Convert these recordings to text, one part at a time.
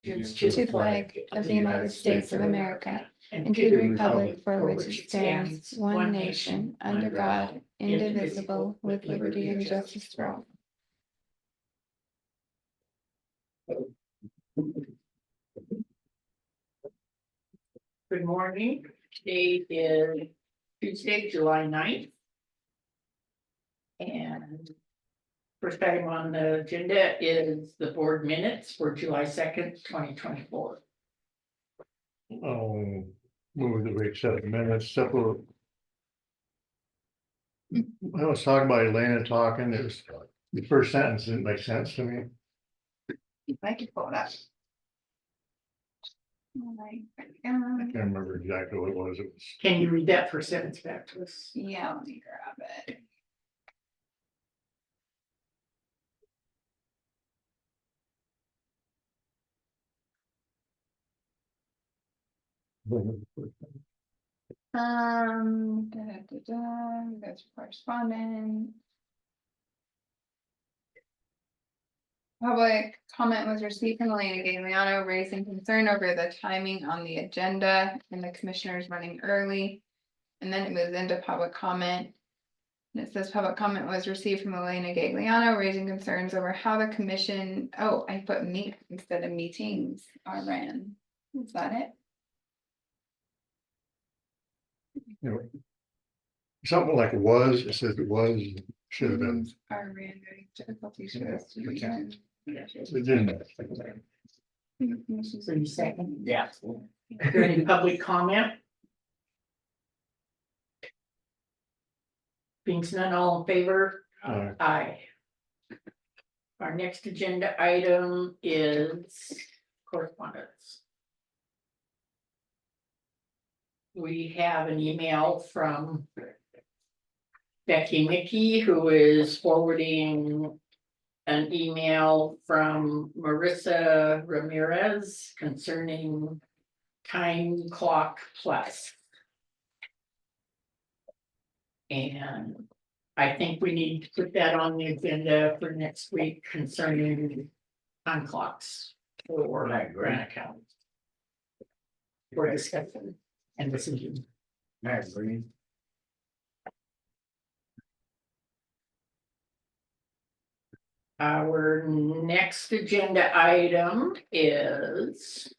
to the flag of the United States of America and to the republic for which it stands, one nation, under God, indivisible, with liberty and justice for all. Good morning. Today is Tuesday, July 9th. And first item on the agenda is the board minutes for July 2nd, 2024. Oh, move the week 7 minutes, separate. I was talking about Elena talking, it was, the first sentence didn't make sense to me. I can pull it up. I can't remember exactly what it was. It was, Can you read that first sentence back to us? Yeah, let me grab it. That's correspondence. Public comment was received from Elena Gagliano raising concern over the timing on the agenda and the commissioners running early. And then it moves into public comment. And it says public comment was received from Elena Gagliano raising concerns over how the commission, oh, I put meet instead of meetings are ran. Is that it? you know, something like it was, it says it was, should have been. Are ran during difficulties with us. It didn't. So you second? Yeah. Is there any public comment? Being none, all in favor? Aye. Our next agenda item is correspondence. We have an email from Becky Mickey, who is forwarding an email from Marissa Ramirez concerning Time Clock Plus. And I think we need to put that on the agenda for next week concerning time clocks for grant accounts. For discussion and decision. I agree. Our next agenda item is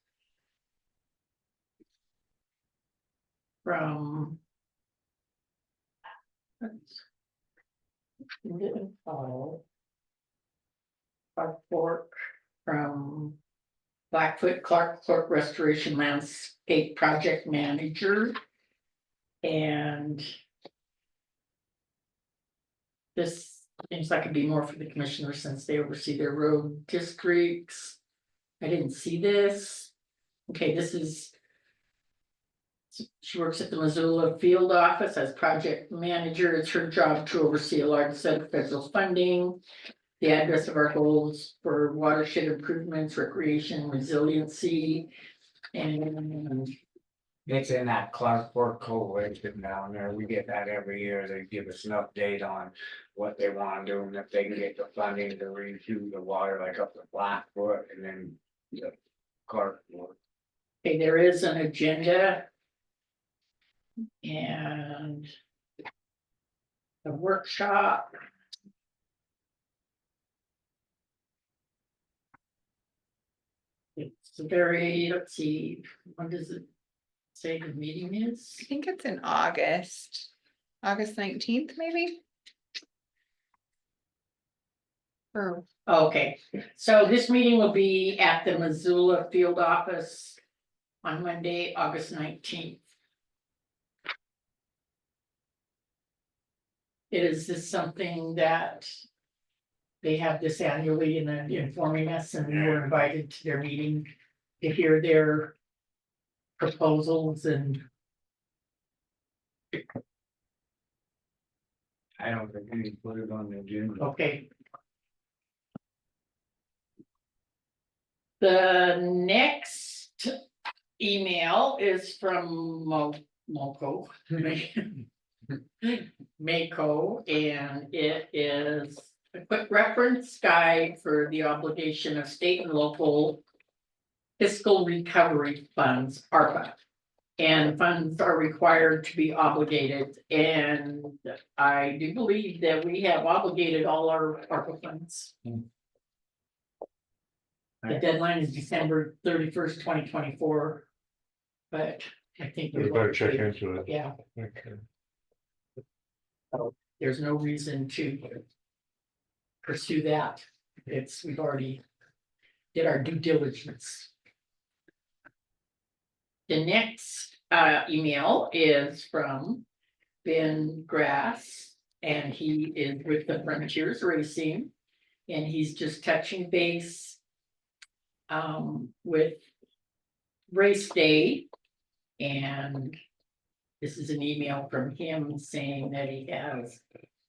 from Clark Fork from Blackfoot Clark Restoration Landscape Project Manager. And this seems like it'd be more for the commissioners since they oversee their road districts. I didn't see this. Okay, this is. She works at the Missoula field office as project manager. It's her job to oversee a large set of federal funding. The address of our goals for watershed improvements, recreation, resiliency, and It's in that Clark Fork Coalition down there. We get that every year. They give us an update on what they want to do and if they can get the funding to redo the water, like up to Blackfoot and then the Clark Fork. okay, there is an agenda. And the workshop. It's very, let's see, when does it say the meeting is? I think it's in August, August 19th, maybe. Or Okay, so this meeting will be at the Missoula field office on Monday, August 19th. Is this something that they have this annually and then informing us, and we were invited to their meeting to hear their proposals and I don't think we can put it on the agenda. okay. The next email is from Mako. Mako, and it is a quick reference guide for the obligation of state and local fiscal recovery funds, ARPA. And funds are required to be obligated, and I do believe that we have obligated all our ARPA funds. The deadline is December 31st, 2024. But I think. We better check into it. Yeah, Okay. there's no reason to pursue that. We've already did our due diligence. The next email is from Ben Grass, and he is with the Frontiers Racing. And he's just touching base with race day. And this is an email from him saying that he has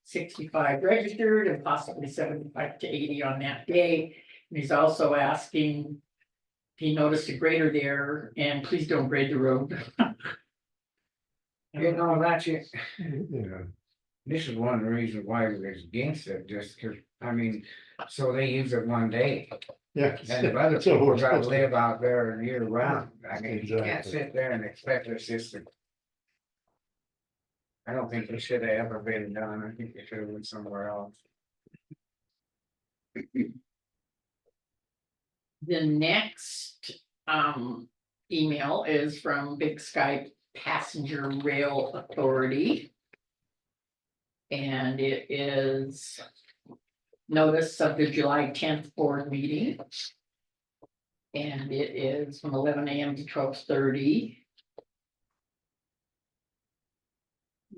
65 registered and possibly 75 to 80 on that day. And he's also asking if he noticed a grader there, and please don't grade the road. You know, that's it. Yeah, This is one of the reasons why we was against it, just cause, I mean, so they use it one day. yeah. And the other So people we're gotta supposed to- live out there year round. I mean, you can't Exactly. sit there and expect us just to. I don't think it should have ever been done. I think it should have been somewhere else. The next email is from Big Sky Passenger Rail Authority. And it is notice of the July 10th board meeting. And it is from 11 AM to 12:30.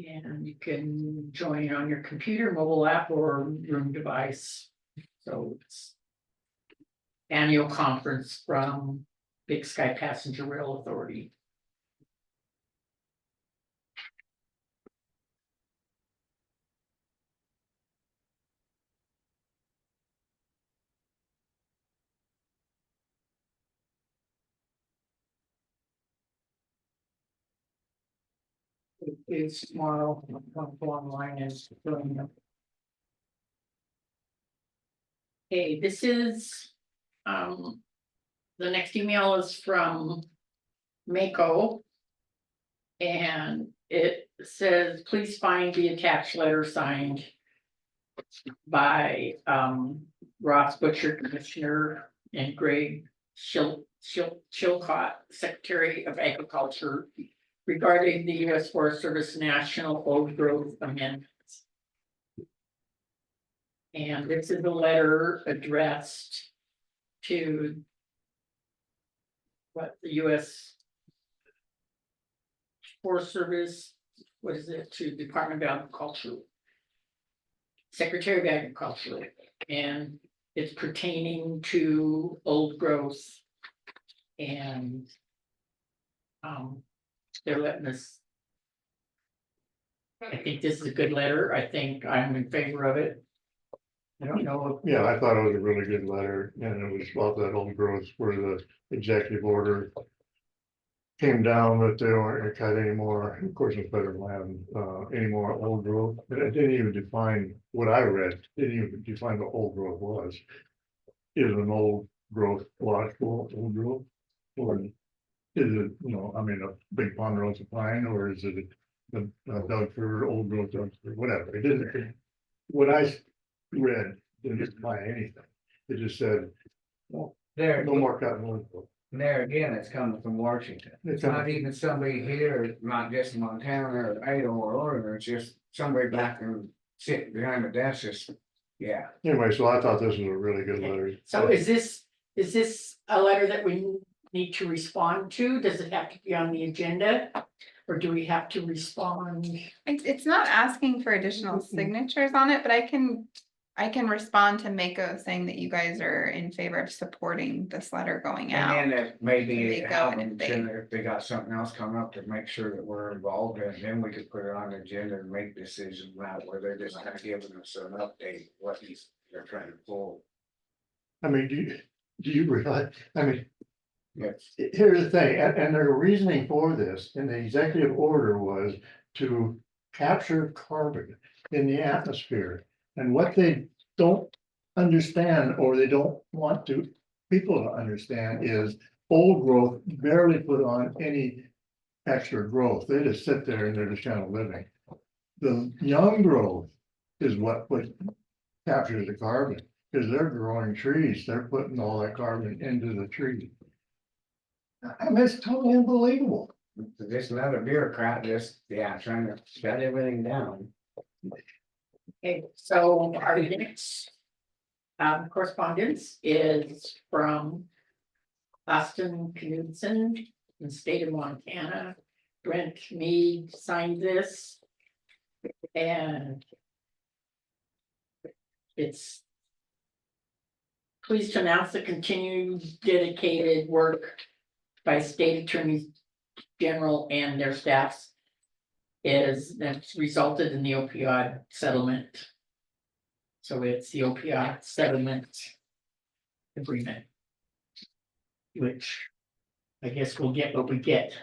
And you can join on your computer, mobile app, or room device. So it's annual conference from Big Sky Passenger Rail Authority. It is tomorrow, I'll go online and join them. Okay, this is, the next email is from Mako. And it says, please find the attached letter signed by, Ross Butcher, Commissioner, and Greg Chilcott, Secretary of Agriculture, regarding the U.S. Forest Service National Old Growth Amendments. And this is a letter addressed to what the U.S. Forest Service, what is it, to Department of Agriculture, Secretary of Agriculture, and it's pertaining to old growth. And they're letting us. I think this is a good letter. I think I'm in favor of it. I don't know. Yeah, I thought it was a really good letter, and it was about that old growth where the executive order came down that they weren't gonna cut anymore, of course, it's better land, any more old growth, but it didn't even define, what I read, didn't even define what old growth was. Is an old growth lodgepole, old growth, or is it, I mean, a big ponderosa pine, or is it a Doug fir, old growth Doug fir, whatever, it didn't. What I read didn't define anything, it just said, There, no more cutting wood. there again, it's coming from Washington. It's not even somebody here, not just in Montana or Idaho or Oregon, it's just somebody back and sitting behind the desk, just, yeah. Anyway, so I thought this was a really good letter. So is this a letter that we need to respond to? Does it have to be on the agenda? Or do we have to respond? It's not asking for additional Mhm. signatures on it, but I can respond to Mako saying that you guys are in favor of supporting this letter going out. And then if maybe They go help and them, if they- if they got something else coming up to make sure that we're involved in, then we could put it on the agenda and make decisions about where they're just kind of giving us an update, what they're trying to pull. I mean, do you realize, I mean, Yes. here's the thing, and their reasoning for this in the executive order was to capture carbon in the atmosphere. And what they don't understand, or they don't want people to understand, is old growth barely put on any extra growth. They just sit there and they're just kind of living. The young growth is what captures the carbon, because they're growing trees. They're putting all that carbon into the tree. I mean, it's totally unbelievable. Just another bureaucrat, just, yeah, trying to shut everything down. Okay, so our next correspondence is from Austin Knudsen in the state of Montana. Brent Mead signed this. And it's pleased to announce the continued dedicated work by state attorneys general and their staffs that's resulted in the opioid settlement. So it's the opioid settlement agreement, which I guess we'll get what we get.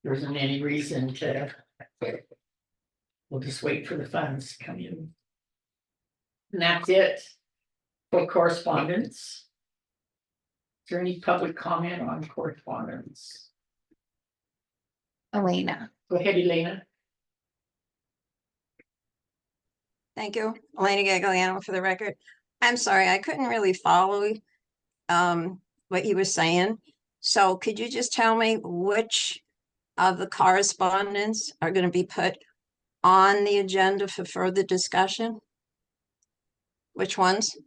There isn't any reason to. We'll just wait for the funds to come in. And that's it for correspondence. Is there any public comment on correspondence? Elena. Go ahead, Elena. Thank you, Elena Gagliano for the record. I'm sorry, I couldn't really follow what you were saying. So could you just tell me which of the correspondence are going to be put on the agenda for further discussion? Which ones?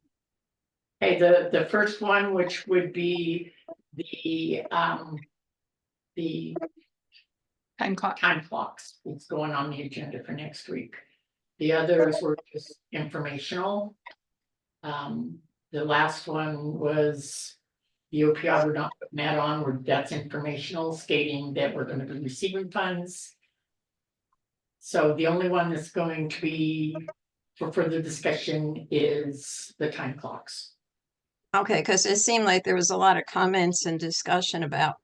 Hey, the first one, which would be the Time clock. time clocks, it's going on the agenda for next week. The others were just informational. The last one was the opioid, we're not putting that on, that's informational, stating that we're gonna be receiving funds. So the only one that's going to be for further discussion is the time clocks. Okay, because it seemed like there was a lot of comments and discussion about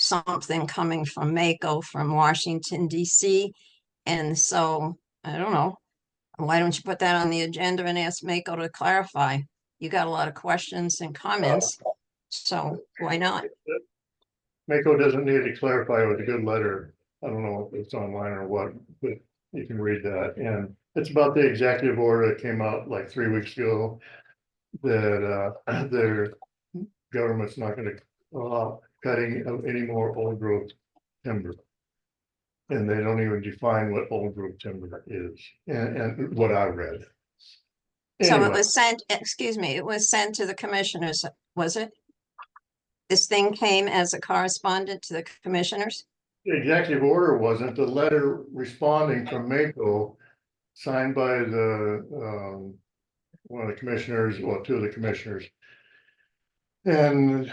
something coming from Mako from Washington DC. And so, I don't know, why don't you put that on the agenda and ask Mako to clarify? You got a lot of questions and comments, so why not? Mako doesn't need to clarify with a good letter. I don't know if it's online or what, but you can read that. And it's about the executive order that came out like 3 weeks ago. That their government's not gonna allow cutting of any more old growth timber. And they don't even define what old growth timber is, and what I read. So it Anyway, was sent, excuse me, it was sent to the commissioners, was it? This thing came as a correspondent to the commissioners? the executive order wasn't, the letter responding from Mako, signed by the one of the commissioners, well, two of the commissioners. And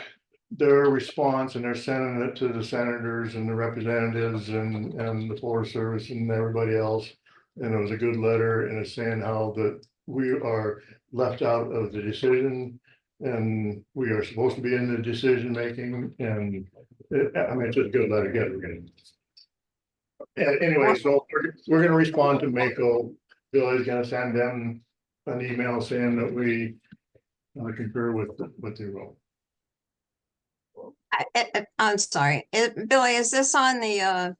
their response, and they're sending it to the senators and the representatives and the Forest Service and everybody else. And it was a good letter, and it's saying how that we are left out of the decision. And we are supposed to be in the decision making, and I mean, it's just a good letter, get it. Anyway, so we're gonna respond to Mako. Bill is gonna send them an email saying that we concur with what they wrote. I'm sorry, Billy, is this on the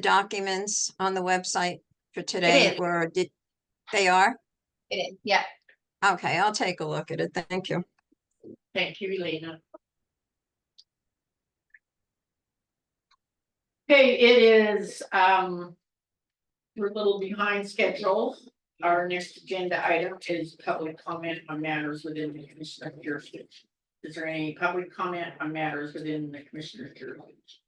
documents on the website for today, is. or did, they are? It is, yeah. Okay, I'll take a look at it, thank you. Thank you, Elena. Okay, it is, we're a little behind schedule. Our next agenda item is public comment on matters within the commissioner's jurisdiction. Is there any public comment on matters within the commissioner's jurisdiction?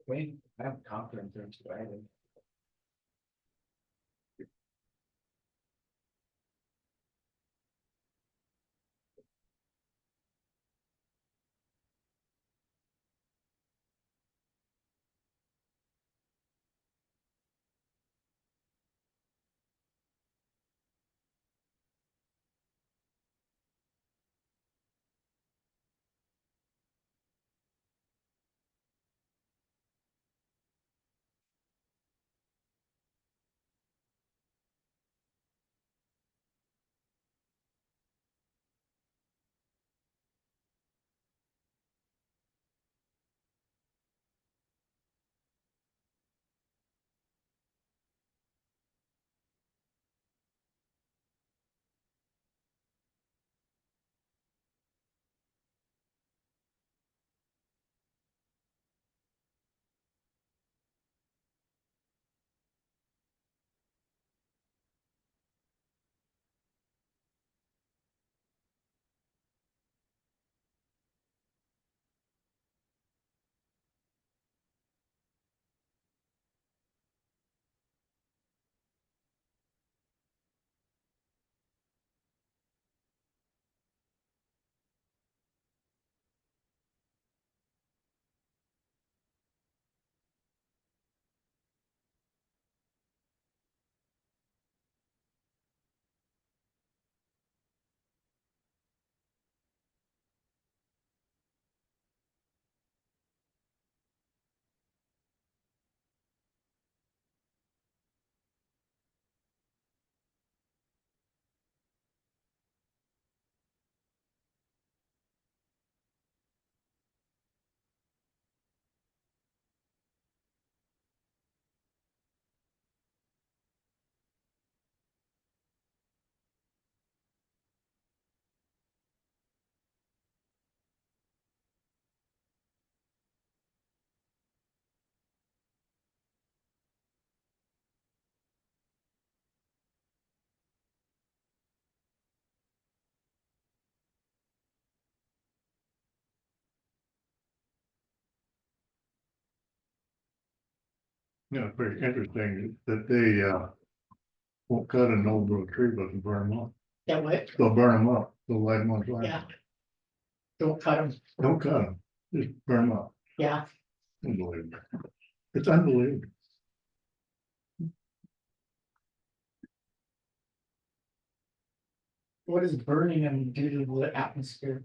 We have confidence in Friday. Yeah, pretty interesting that they, won't cut an old growth tree, but they'll burn them up. That way, They'll burn them up, they'll light them on fire. yeah. Don't cut them, Don't cut them, just burn them up. yeah. Unbelievable. It's unbelievable. What does burning them do to the atmosphere?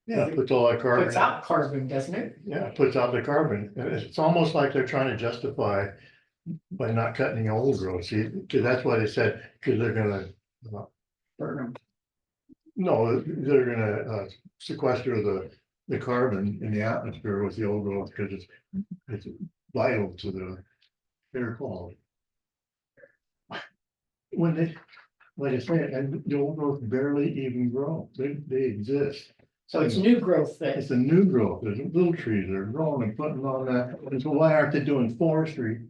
Yeah, it puts all that carbon. Puts out carbon, doesn't it? Yeah, it puts out the carbon. And it's almost like they're trying to justify by not cutting the old growth. See, because that's why they said, because they're gonna, Burn them. no, they're gonna sequester the carbon in the atmosphere with the old growth because it's vital to the air quality. When they, like I said, and the old growth barely even grow. They exist. So it's new growth that, It's a new growth, there's little trees that are growing and putting on that, and so why aren't they doing forestry?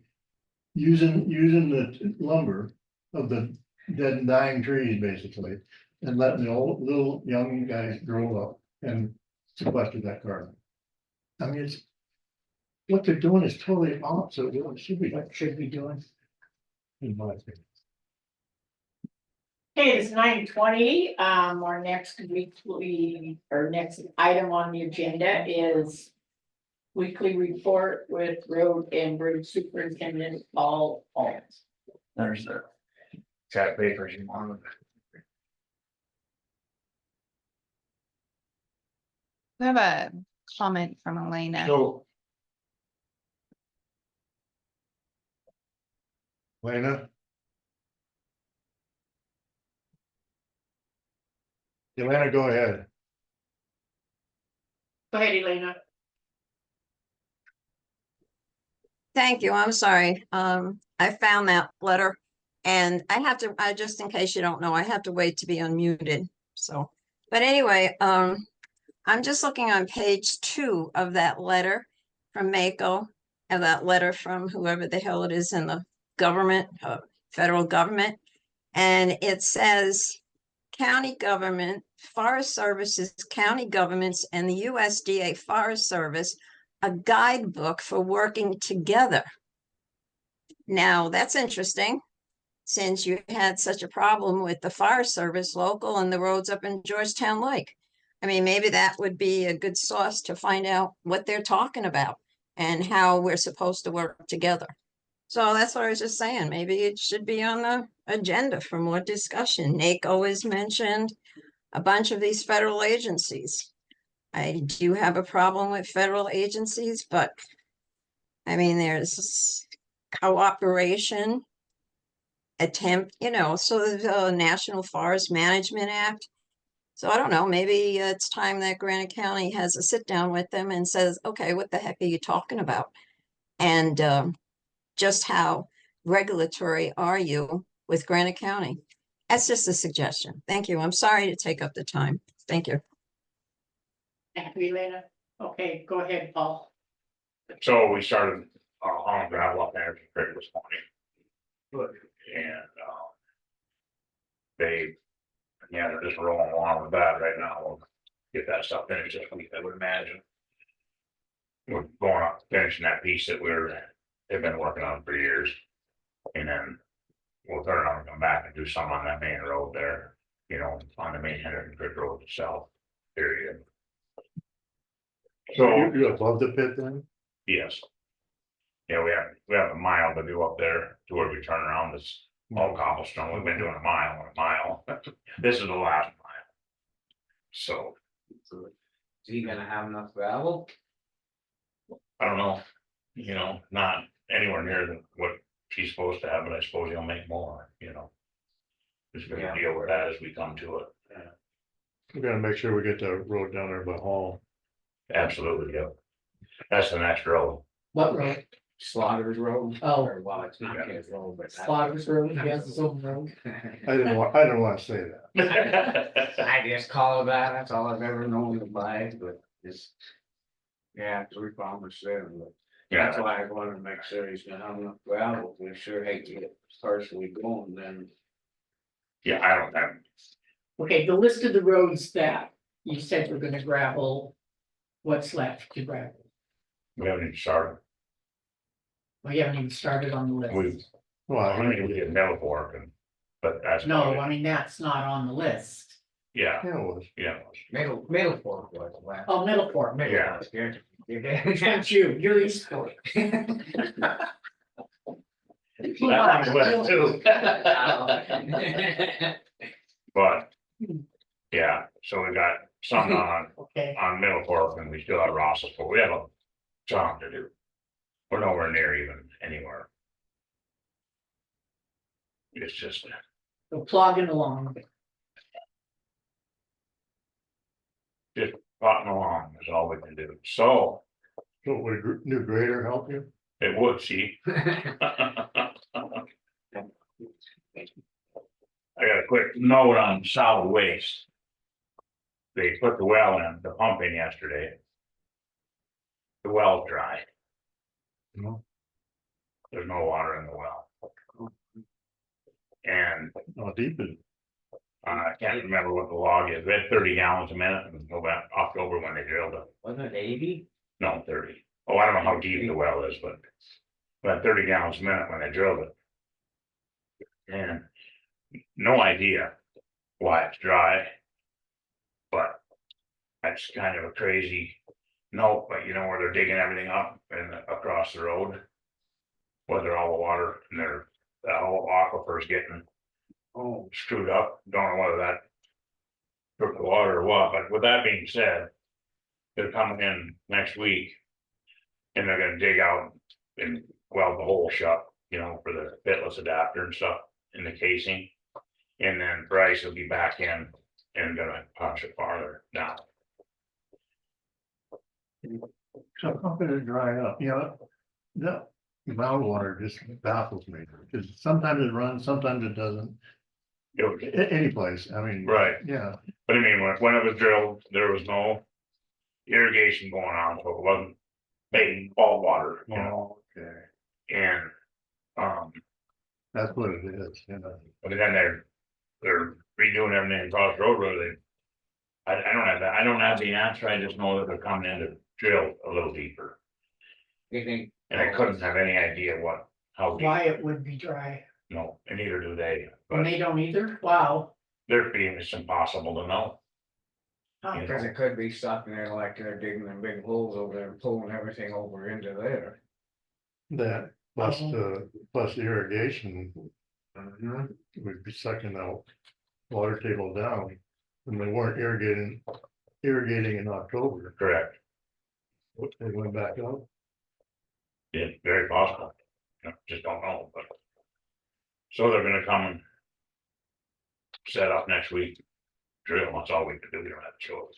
Using the lumber of the dead and dying trees, basically, and letting the old, little, young guys grow up and sequester that carbon. I mean, it's. What they're doing is totally opposite of what it should be, what should be doing. in my opinion. Okay, it's 9:20, our next weekly, or next item on the agenda is. Weekly report with road and bridge superintendent Paul Holmes. There's the chat papers you want. I have a comment from Elena. So, Lena? Elena, go ahead. Go ahead, Elena. Thank you. I'm sorry. I found that letter and I have to, just in case you don't know, I have to wait to be unmuted. So, but anyway, I'm just looking on page 2 of that letter from Mako and that letter from whoever the hell it is in the government, federal government. And it says county government, Forest Services, county governments, and the USDA Forest Service, a guidebook for working together. Now, that's interesting, since you had such a problem with the Forest Service local and the roads up in Georgetown Lake. I mean, maybe that would be a good source to find out what they're talking about and how we're supposed to work together. So that's what I was just saying. Maybe it should be on the agenda for more discussion. NACO is mentioned, a bunch of these federal agencies. I do have a problem with federal agencies, but I mean, there's cooperation attempt, so the National Forest Management Act. So I don't know, maybe it's time that Granite County has a sit down with them and says, okay, what the heck are you talking about? And just how regulatory are you with Granite County? That's just a suggestion. Thank you. I'm sorry to take up the time. Thank you. Thank you, Elena. Okay, go ahead, Paul. So we started on gravel up there this morning. And they, yeah, they're just rolling along with that right now. We'll get that stuff finished this week, I would imagine. We're going up, finishing that piece that they've been working on for years. And then we'll turn around and come back and do some on that main road there, on the main Henderson Creek Road itself, period. So, You're above the pit then? yes. Yeah, we have a mile to do up there to where we turn around, this all cobblestone, we've been doing a mile. This is the last mile. So, is he gonna have enough gravel? I don't know, not anywhere near what she's supposed to have, but I suppose he'll make more, Just gonna Yeah. deal with that as we come to it. We gotta make sure we get the road down there by Hall. Absolutely, yeah. That's the next road. What road? Slaughter's Road? Oh. Or, well, it's not his road, but. Slaughter's Road, yes, his own road. I didn't want to say that. I just call it that, that's all I've ever known to buy, but it's. Yeah, 'cause we promised them, but that's Yeah, why I wanted to make sure he's gonna have enough gravel, we sure hate to get partially going then. yeah, I don't have, Okay, the list of the roads that you said we're gonna gravel, what's left to gravel? we haven't even started. We haven't even started on the We, list. Well, I mean, we get Middle Fork and, but that's. No, about I it. mean, that's not on the list. Yeah, yeah, it was. yeah. Middle Fork was last. Oh, Middle Fork. Middle Yeah. Fork, yeah. That's you, you're East Fork. That one went too. But, yeah, so we got some Okay, on Middle Fork and we still have Ross's Fork. We have a job to do. We're nowhere near even anywhere. It's just, so plugging along. plotting along is all we can do. So So would a new grader help you? it would, see. I got a quick note on solid waste. They put the well in, the pump in yesterday. The well's dry. No. There's no water in the well. And How deep is it? I can't remember what the log is. We had 30 gallons a minute in November, October when they drilled it. Wasn't it 80? No, 30. Oh, I don't know how deep the well is, but we had 30 gallons a minute when they drilled it. And no idea why it's dry. But that's kind of a crazy note, but you know where they're digging everything up and across the road. Whether all the water in their, that whole aquifer's getting screwed up, don't know whether that took the water or what, but with that being said. They're coming in next week. And they're gonna dig out and weld the hole shut, you know, for the bitless adapter and stuff in the casing. And then Bryce will be back in and gonna punch it farther down. So how could it dry up? You know, the groundwater just baffles me, because sometimes it runs, sometimes it doesn't. It was, Any place, I mean. right, Yeah, but I mean, when it was drilled, there was no irrigation going on, so it wasn't main fall water, you know, okay, and, that's what it is, you know. but then they're redoing everything across the road, really. I don't have that, I don't have the answer, I just know that they're coming in to drill a little deeper, You think? and I couldn't have any idea how deep, Why it would be dry. no, and neither do they, And but they don't either? Wow. they're being, it's impossible to know. Huh. You Cause it could be stuck in there like they're digging them big holes over there and pulling everything over into there. That plus the irrigation would be sucking the water table down. And they weren't irrigating in October, Correct, they went back up. it's very possible, you know, just don't know, but. So they're gonna come and. Set up next week, drill, that's all we can do, we don't have a choice.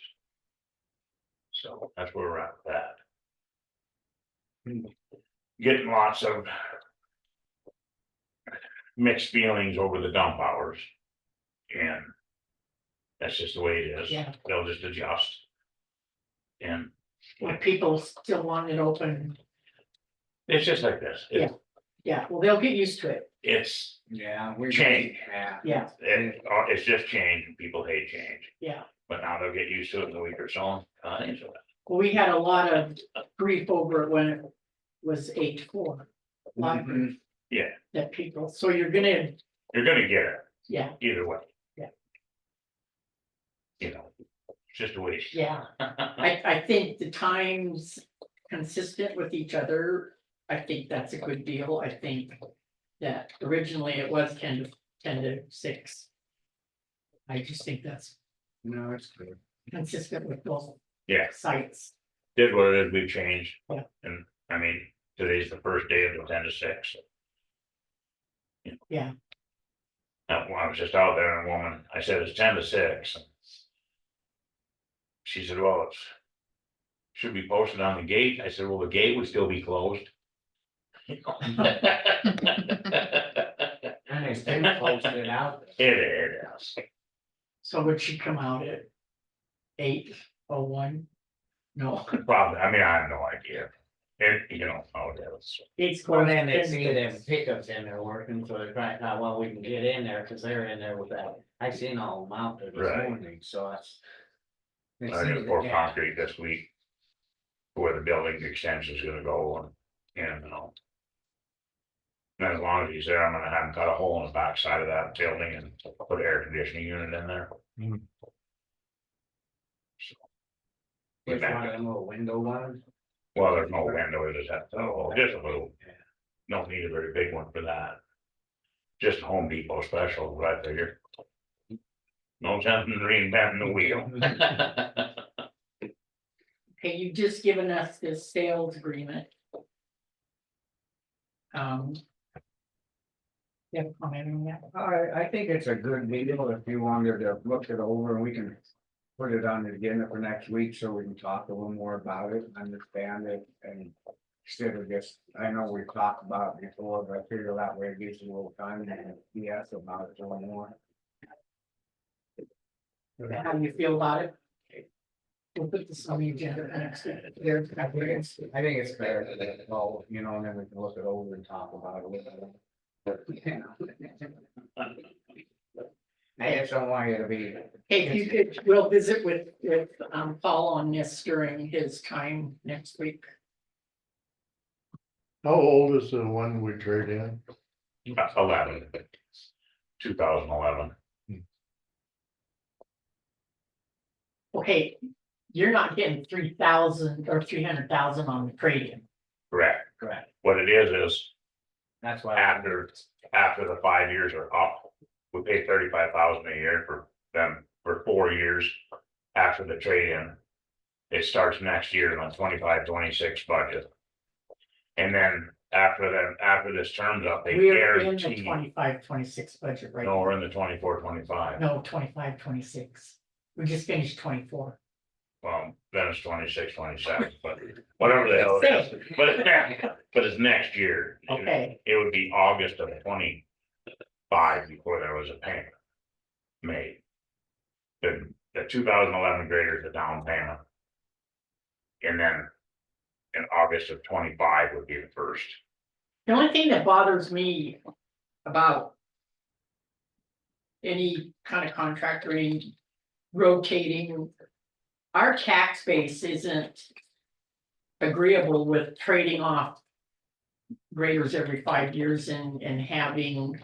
So that's where we're at with that. Getting lots of. Mixed feelings over the dump hours. And. That's just the way it is. Yeah. They'll just adjust. And Well, people still want it open. it's just like this. Yeah, well, they'll get used to it. It's, Yeah. We Change. Yeah. it's just change and people hate change, Yeah. but now they'll get used to it in a week or so. So Well, we had a lot of grief over it when it was 8-4. Library. Yeah. That people, so you're gonna, you're gonna get it yeah, either way. Yeah. You know, it's just a way. yeah. I think the times consistent with each other, I think that's a good deal. I think that originally it was 10 to 6. I just think that's No, it's good. consistent with both Yeah, sites. did what it is, we've changed. Yeah. And I mean, today's the first day of the 10 to 6. Yeah. When I was just out there and a woman, I said, it's 10 to 6. She said, well, it's. Should be posted on the gate. I said, well, the gate would still be closed. And they still posted out. It is. So would she come out at 8:01? No, Probably, I mean, I have no idea. It, you know, how it is. it's. Well, then they see them pickups in there working, so they're trying, how well we can get in there, cause they're in there with that. I seen all them out there this Right. morning, so that's. they I see gotta the pour gap. concrete this week. Where the building extension is gonna go and, And as long as he's there, I'm gonna have him cut a hole in the backside of that building and put an air conditioning unit in there. It's one of them little window ones. Well, there's no window, it just has, just a little, don't need a very big one for that. Just a Home Depot special, what I figure. No sense in reinventing the wheel. Okay, you've just given us this sales agreement. You have a comment on that? I think it's a good deal if you wanted to look it over and we can put it on the agenda for next week so we can talk a little more about it, understand it and. Instead of just, I know we've talked about it before, but I figure that way it gives you a little time to BS about it a little more. How do you feel about it? We'll put this on the agenda for next week. I think it's fair, well, you know, and then we can look it over and talk about it. I just don't want you to be. Hey, if you could, we'll visit with Paul on this during his time next week. How old is the one we trade in? 11. 2011. Okay, you're not getting 3,000 or 300,000 on the trade-in. Correct. Correct. What it is That's why. after the 5 years are up, we pay 35,000 a year for them for 4 years after the trade-in. It starts next year on 25-26 budget. And then after this term's up, they We're in the guarantee. 25-26 budget right No, now. we're in the 24-25. No, 25-26. We just finished 24. Well, then it's 26-27, but whatever the hell it is, but it's next year. Okay, It would be August of 25 before there was a payment made. The 2011 grader is a down payment. And then in August of 25 would be the first. the only thing that bothers me about any kind of contract or any rotating, our tax base isn't agreeable with trading off graders every 5 years and having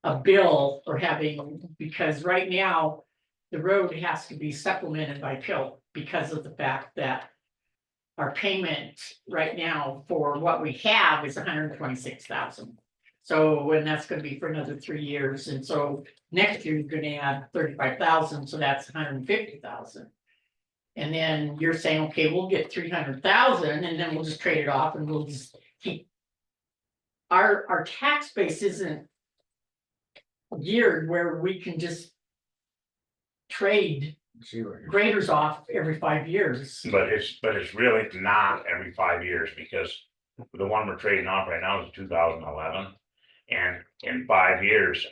a bill or having, because right now the road has to be supplemented by pill because of the fact that our payment right now for what we have is 126,000. So, and that's gonna be for another 3 years, and so next year you're gonna add 35,000, so that's 150,000. And then you're saying, okay, we'll get 300,000 and then we'll just trade it off and we'll just keep. Our tax base isn't geared where we can just trade See what you're. graders off every 5 years. But it's really not every 5 years because the one we're trading off right now is 2011. And in 5 years,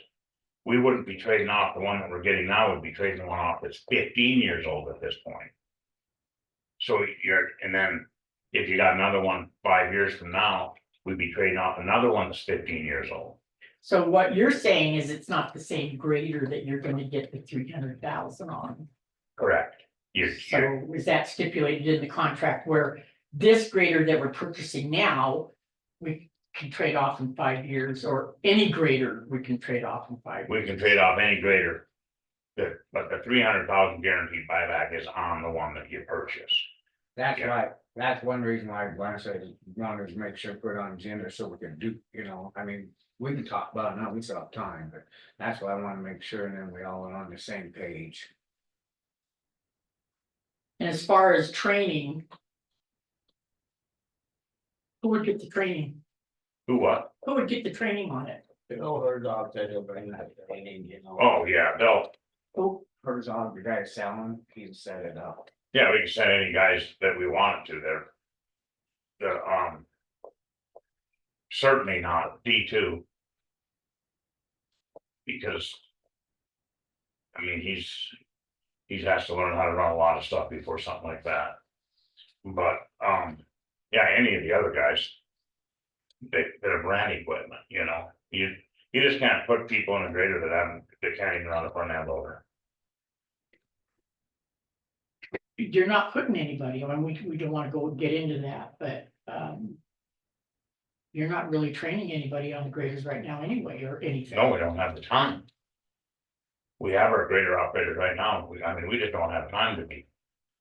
we wouldn't be trading off the one that we're getting now, would be trading the one off that's 15 years old at this point. So and then if you got another one 5 years from now, we'd be trading off another one that's 15 years old. So what you're saying is it's not the same grader that you're gonna get the 300,000 on. Correct. So is that stipulated in the contract where this grader that we're purchasing now, we can trade off in 5 years, or any grader we can trade off in 5 We years? can trade off any grader. But the 300,000 guaranteed buyback is on the one that you purchase. That's Yeah. why, that's one reason why I said, wanted to make sure, put it on agenda so we can do, you know, I mean. We can talk about it now, we still have time, but that's why I wanna make sure and then we all are on the same page. And as far as training. Who would get the training? Who what? Who would get the training on it? Bill Herzog said he'll bring that training, you know. Oh, yeah, Bill. Who? Herzog, the guy selling, he set it up. Yeah, we can send any guys that we wanted to there. Certainly not D2. Because. I mean, he's has to learn how to run a lot of stuff before something like that. But, yeah, any of the other guys. That have ran equipment, you know, you just can't put people in a grader that can't even run a front end loader. You're not putting anybody, I mean, we don't wanna get into that, but, you're not really training anybody on the graders right now anyway, or anything. No, we don't have the time. We have our grader operators right now, I mean, we just don't have time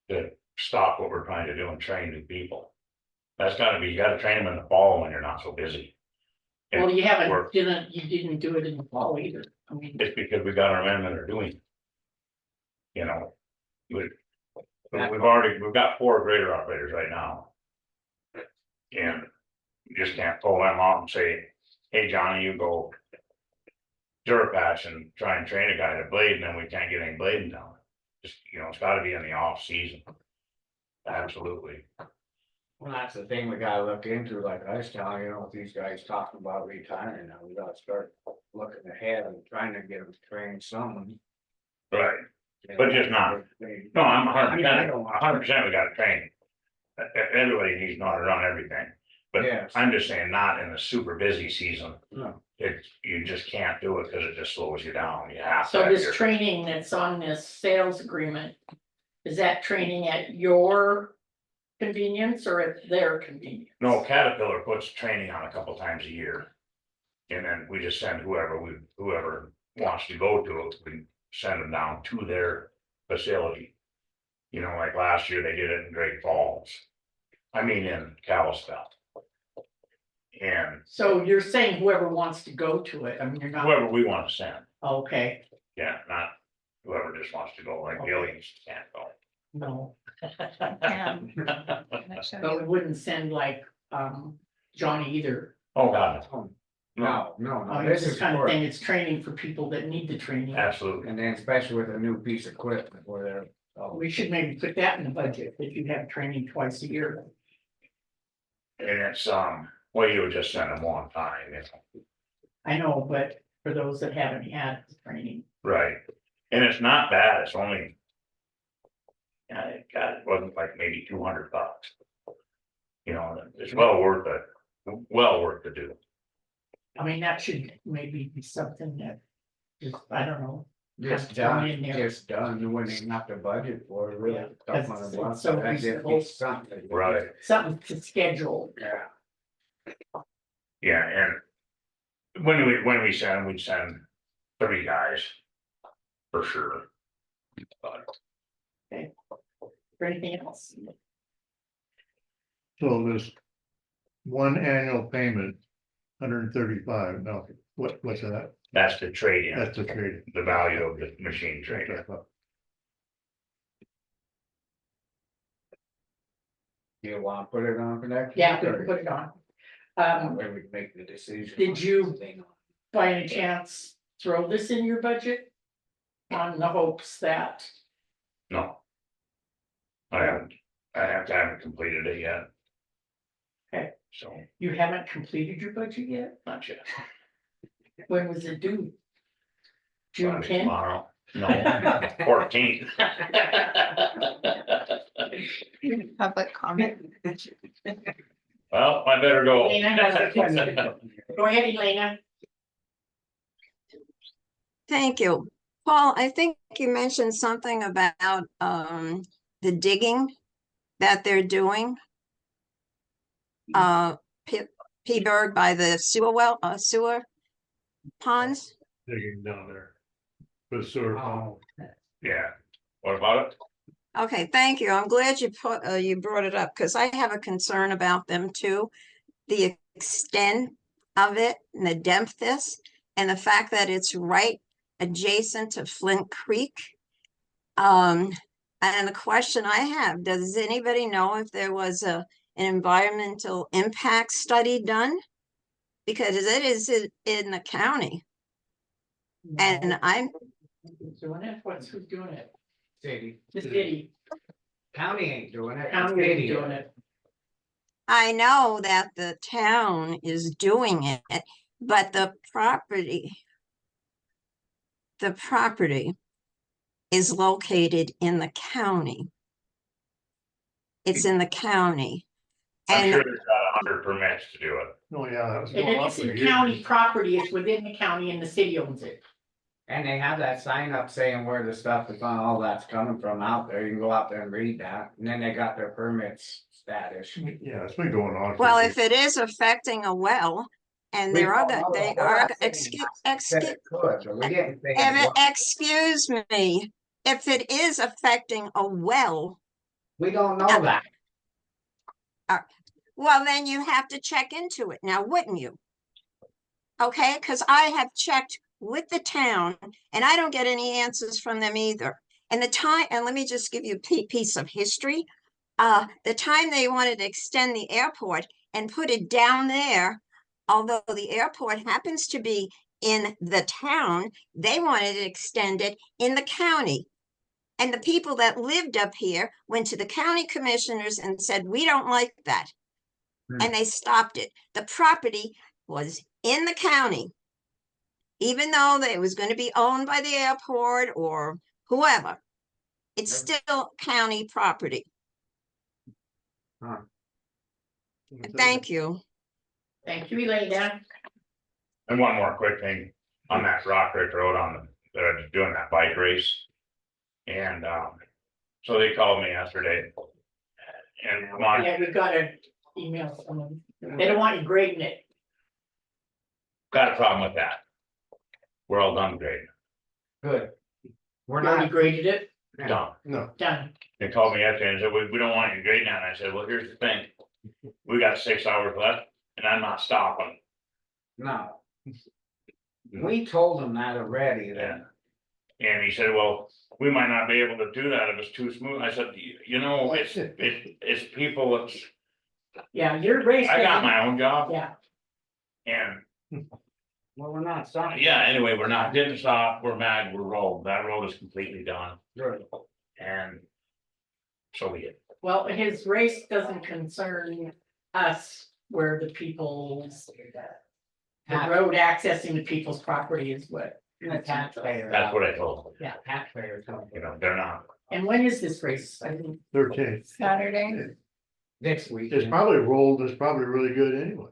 to stop what we're trying to do and train new people. That's gotta be, you gotta train them in the fall when you're not so busy. Well, you We're- you didn't do it in the fall either. I mean, It's because we got our men that are doing it. You know, we've got 4 grader operators right now. And you just can't pull them off and say, hey, Johnny, you go Durapatch and try and train a guy to blade, and then we can't get any blading done. Just, it's gotta be in the off season. Absolutely. Well, that's the thing we gotta look into, like I was telling you, if these guys talking about retiring now, we gotta start looking ahead and trying to get them to train someone. Right. But just not. No, I'm I mean, I 100%, don't- 100% we gotta train. Everybody needs to know how to run everything. But Yes. I'm just saying, not in the super busy season. No. You just can't do it because it just slows you down. You have to. so have this your- training that's on this sales agreement, is that training at your convenience or at their convenience? No, Caterpillar puts training on a couple times a year. And then we just send whoever wants to go to it, we send them down to their facility. Like last year, they did it in Great Falls. I mean, in Kalispell. And So you're saying whoever wants to go to it, I mean, you're not, whoever we want to send, okay, yeah, not whoever just wants to go, like aliens can't go. no, Can I show but we you? wouldn't send like, Johnny either. Oh, God, No, no, I no, mean, this this is kind of for, thing, it's training for people that need the training. absolutely. and then especially with a new piece of equipment where they're. We should maybe put that in the budget, that you have training twice a year. And it's, well, you would just send them one time, I know, but for those that haven't had the training, right, and it's not bad, it's only. Yeah, it wasn't like maybe $200. It's well worth to do. I mean, that should maybe be something that, just, I don't know. Just Thrown in done, there. just done, you wouldn't even have to budget for it, really. Yeah, Couple that's- hundred bucks, it's so but that's if reasonable. it's something. Right. Something to schedule. Yeah. Yeah, and when we send, we'd send 3 guys. For sure. But For anything else? So this one annual payment, 135, no, what's that? that's the trade-in, That's the trade. the value of the machine trade-in. Do you wanna put it on for next? Yeah, we week, can or- put it on. That way we can make the decision. Did on you- the thing. By any chance, throw this in your budget? On the hopes that, No. I haven't completed it yet. Okay. So, you haven't completed your budget yet? not yet. When was it due? June Probably 10th? Tomorrow, no, 14th. Public comment. Well, I better go. Elena has a question. Go ahead, Elena. Thank you. Paul, I think you mentioned something about the digging that they're doing. P-Berg by the sewer ponds. Digging down there. For the sewer pump. Oh, Yeah, what about it? Okay, thank you. I'm glad you brought it up because I have a concern about them too. The extent of it and the depthness and the fact that it's right adjacent to Flint Creek. And the question I have, does anybody know if there was an environmental impact study done? Because it is in the county and No, I'm, who's doing it? Who's doing it? city, The city, county ain't doing it. county is city doing is. it. I know that the town is doing it, but the property is located in the county. It's in the county. I'm sure And there's got 100 permits to do it. Oh, yeah, that was And going up it's for in years. county property, it's within the county and the city owns it. And they have that sign up saying where the stuff is on, all that's coming from out there, you can go out there and read that, and then they got their permits status. Yeah, it's been going on. for Well, years. if it is affecting a well, and We there are, don't know. they We're are, not saying excuse, Said excuse, it could, but we didn't say it was. excuse me, if it is affecting a well, We don't know that. well, then you have to check into it now, wouldn't you? Okay, because I have checked with the town and I don't get any answers from them either. And the time, and let me just give you a piece of history. The time they wanted to extend the airport and put it down there, although the airport happens to be in the town, they wanted to extend it in the county. And the people that lived up here went to the county commissioners and said, we don't like that. And they stopped it. The property was in the county. Even though it was going to be owned by the airport or whoever, it's still county property. Thank you. Thank you, Elena. And one more quick thing on that Rock Creek Road they're doing that bike race. And, so they called me yesterday. And wanted, Yeah, we got an email from them. They don't want you grading it. got a problem with that. We're all done grading, Good. We're You already not, graded it, done. No, done. They called me yesterday and said, we don't want you grading that. And I said, well, here's the thing. We got 6 hours left and I'm not stopping. no. We told them that already, Yeah. then. And he said, well, we might not be able to do that if it's too smooth. I said, you know, it's people that's, Yeah, your race. I got doesn't- my own job Yeah, and Well, we're not stopping. yeah, anyway, we're not, didn't stop, we're mad, we're rolled, that road is completely done, Good. and. So we did, well, his race doesn't concern us where the people's. The road accessing the people's property is what. The taxpayer. that's what I told them, Taxpayers. don't you get know, it. they're not, And when is this race? I think 13. Saturday. This week. It's probably rolled, it's probably really good anyway.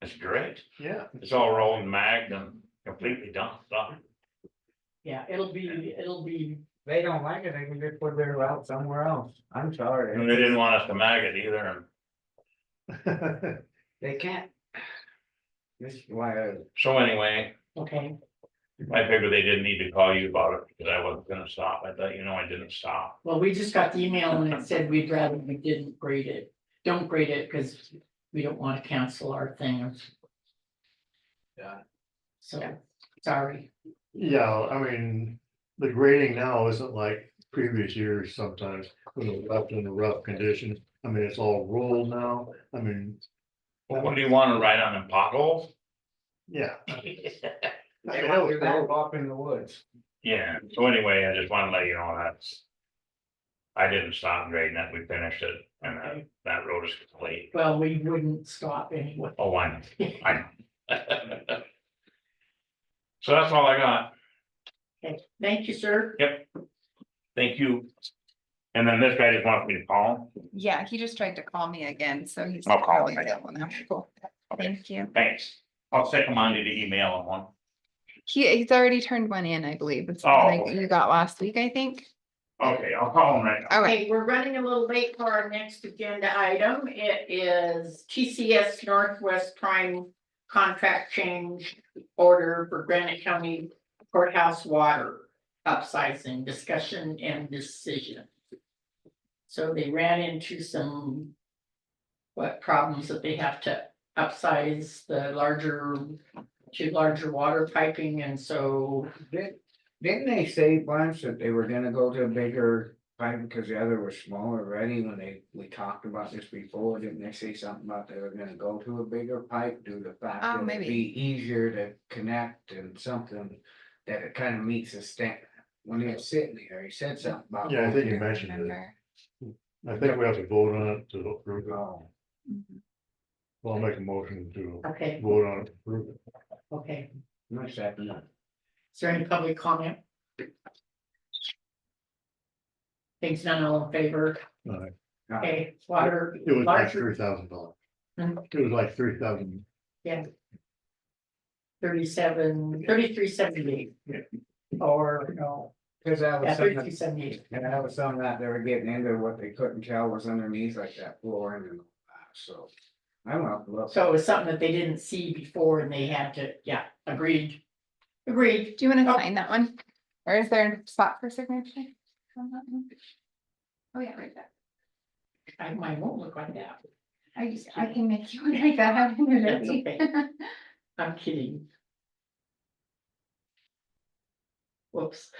it's great, Yeah. it's all rolled and magged and completely done, stuff. yeah, it'll be, They don't like it, they can just put their route somewhere else. I'm sorry. And they didn't want us to mag it either, and They can't. This is why so anyway, okay, I figured they didn't need to call you about it, because I wasn't gonna stop, I thought, you know, I didn't stop. well, we just got the email and it said we'd rather we didn't grade it. Don't grade it because we don't want to cancel our thing. Yeah. So, sorry. Yeah, I mean, the grading now isn't like previous years sometimes, when it was left in a rough condition. I mean, it's all rolled now. I mean, Well, what do you wanna write on them potholes? yeah. they want to do that off in the woods. Yeah, so anyway, I just wanna let you know that's. I didn't stop grading that, we finished it, and that road is complete. Well, we wouldn't stop anyway. Oh, I know. So that's all I got, Okay, thank you, sir. thank you. And then this guy just wants me to call him, Yeah, he just tried to call me again, so he's. I'll call probably him. available now. Cool. okay, Thank you. thanks, I'll stick him on to the email and one. He's already turned one in, I believe. It's the Oh. one you got last week, I think. Okay, I'll call him right now. Okay, Okay, we're running a little late for our next agenda item. It is TCS Northwest Prime contract change order for Granite County Courthouse water upsizing, discussion and decision. So they ran into some problems that they have to upsize the larger water piping, and so Didn't they say once that they were gonna go to a bigger pipe because the other was smaller already when we talked about this before? Didn't they say something about they were gonna go to a bigger pipe due to the fact Oh, that it'd maybe. be easier to connect and something that it kind of meets the standard? When he was sitting there, he said something about. Yeah, I think you I mentioned it. remember. I think we have to vote on it to approve it. Oh, Mhm. Well, I'll make a motion to okay, vote on it, to approve it. okay. no second. Is there any public comment? Things none, all in favor, All right. okay, water. It was like larger- $3,000. Mhm. It was like 3,000. Yeah. 33.78. Or no, Cause that Yeah, was thirty-two something, seventy-eight. and that was something that they were getting into, what they couldn't tell was underneath like that flooring and all that, so. I don't have to look. So it was something that they didn't see before and they had to, yeah, agreed. Agreed. Do you wanna Oh. sign that one? Or is there a spot for signature? on that one? Oh, yeah, right there. Mine won't look like that. I can make you like that. How can it That's be? okay. I'm kidding. Whoops.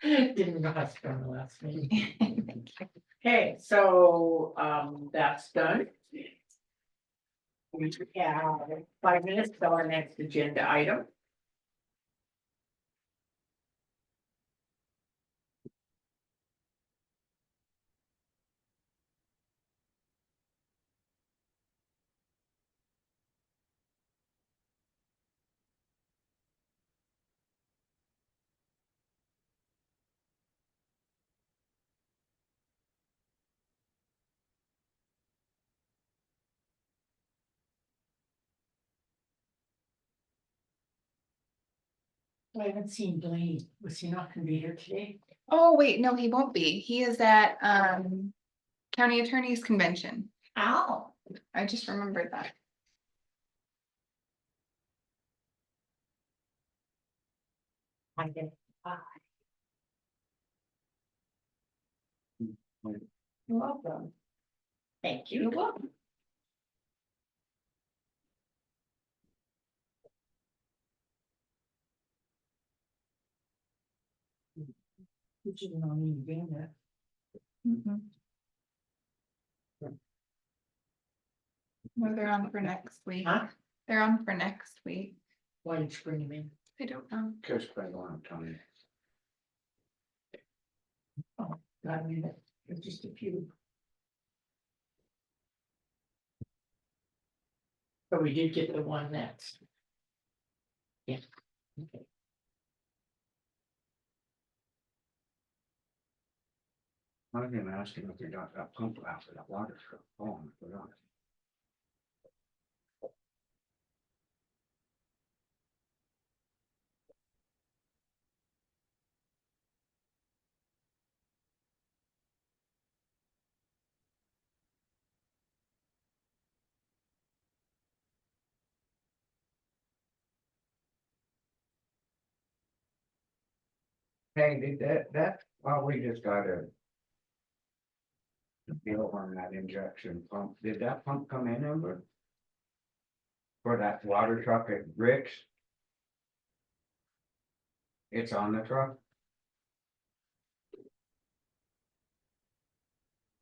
Didn't know how to spell the last name. Okay, so, that's done. We have 5 minutes till our next agenda item. I haven't seen Blaine. Was he not gonna be here today? Oh, wait, no, he won't be. He is at, county attorney's convention. Ow. I just remembered that. I get. You're welcome. Thank you. You're welcome. You shouldn't know me being there. No, they're on for next week. Huh? They're on for next week. Why did you bring him in? I don't know. Cause by the one time. Got a minute. There's just a few. But we did get the one next. Yeah. Okay. I was gonna ask him if they got that pump out for that water truck. Oh, I forgot. Hey, did that, well, we just got a. Deal on that injection pump. Did that pump come in ever? For that water truck at Rick's? It's on the truck?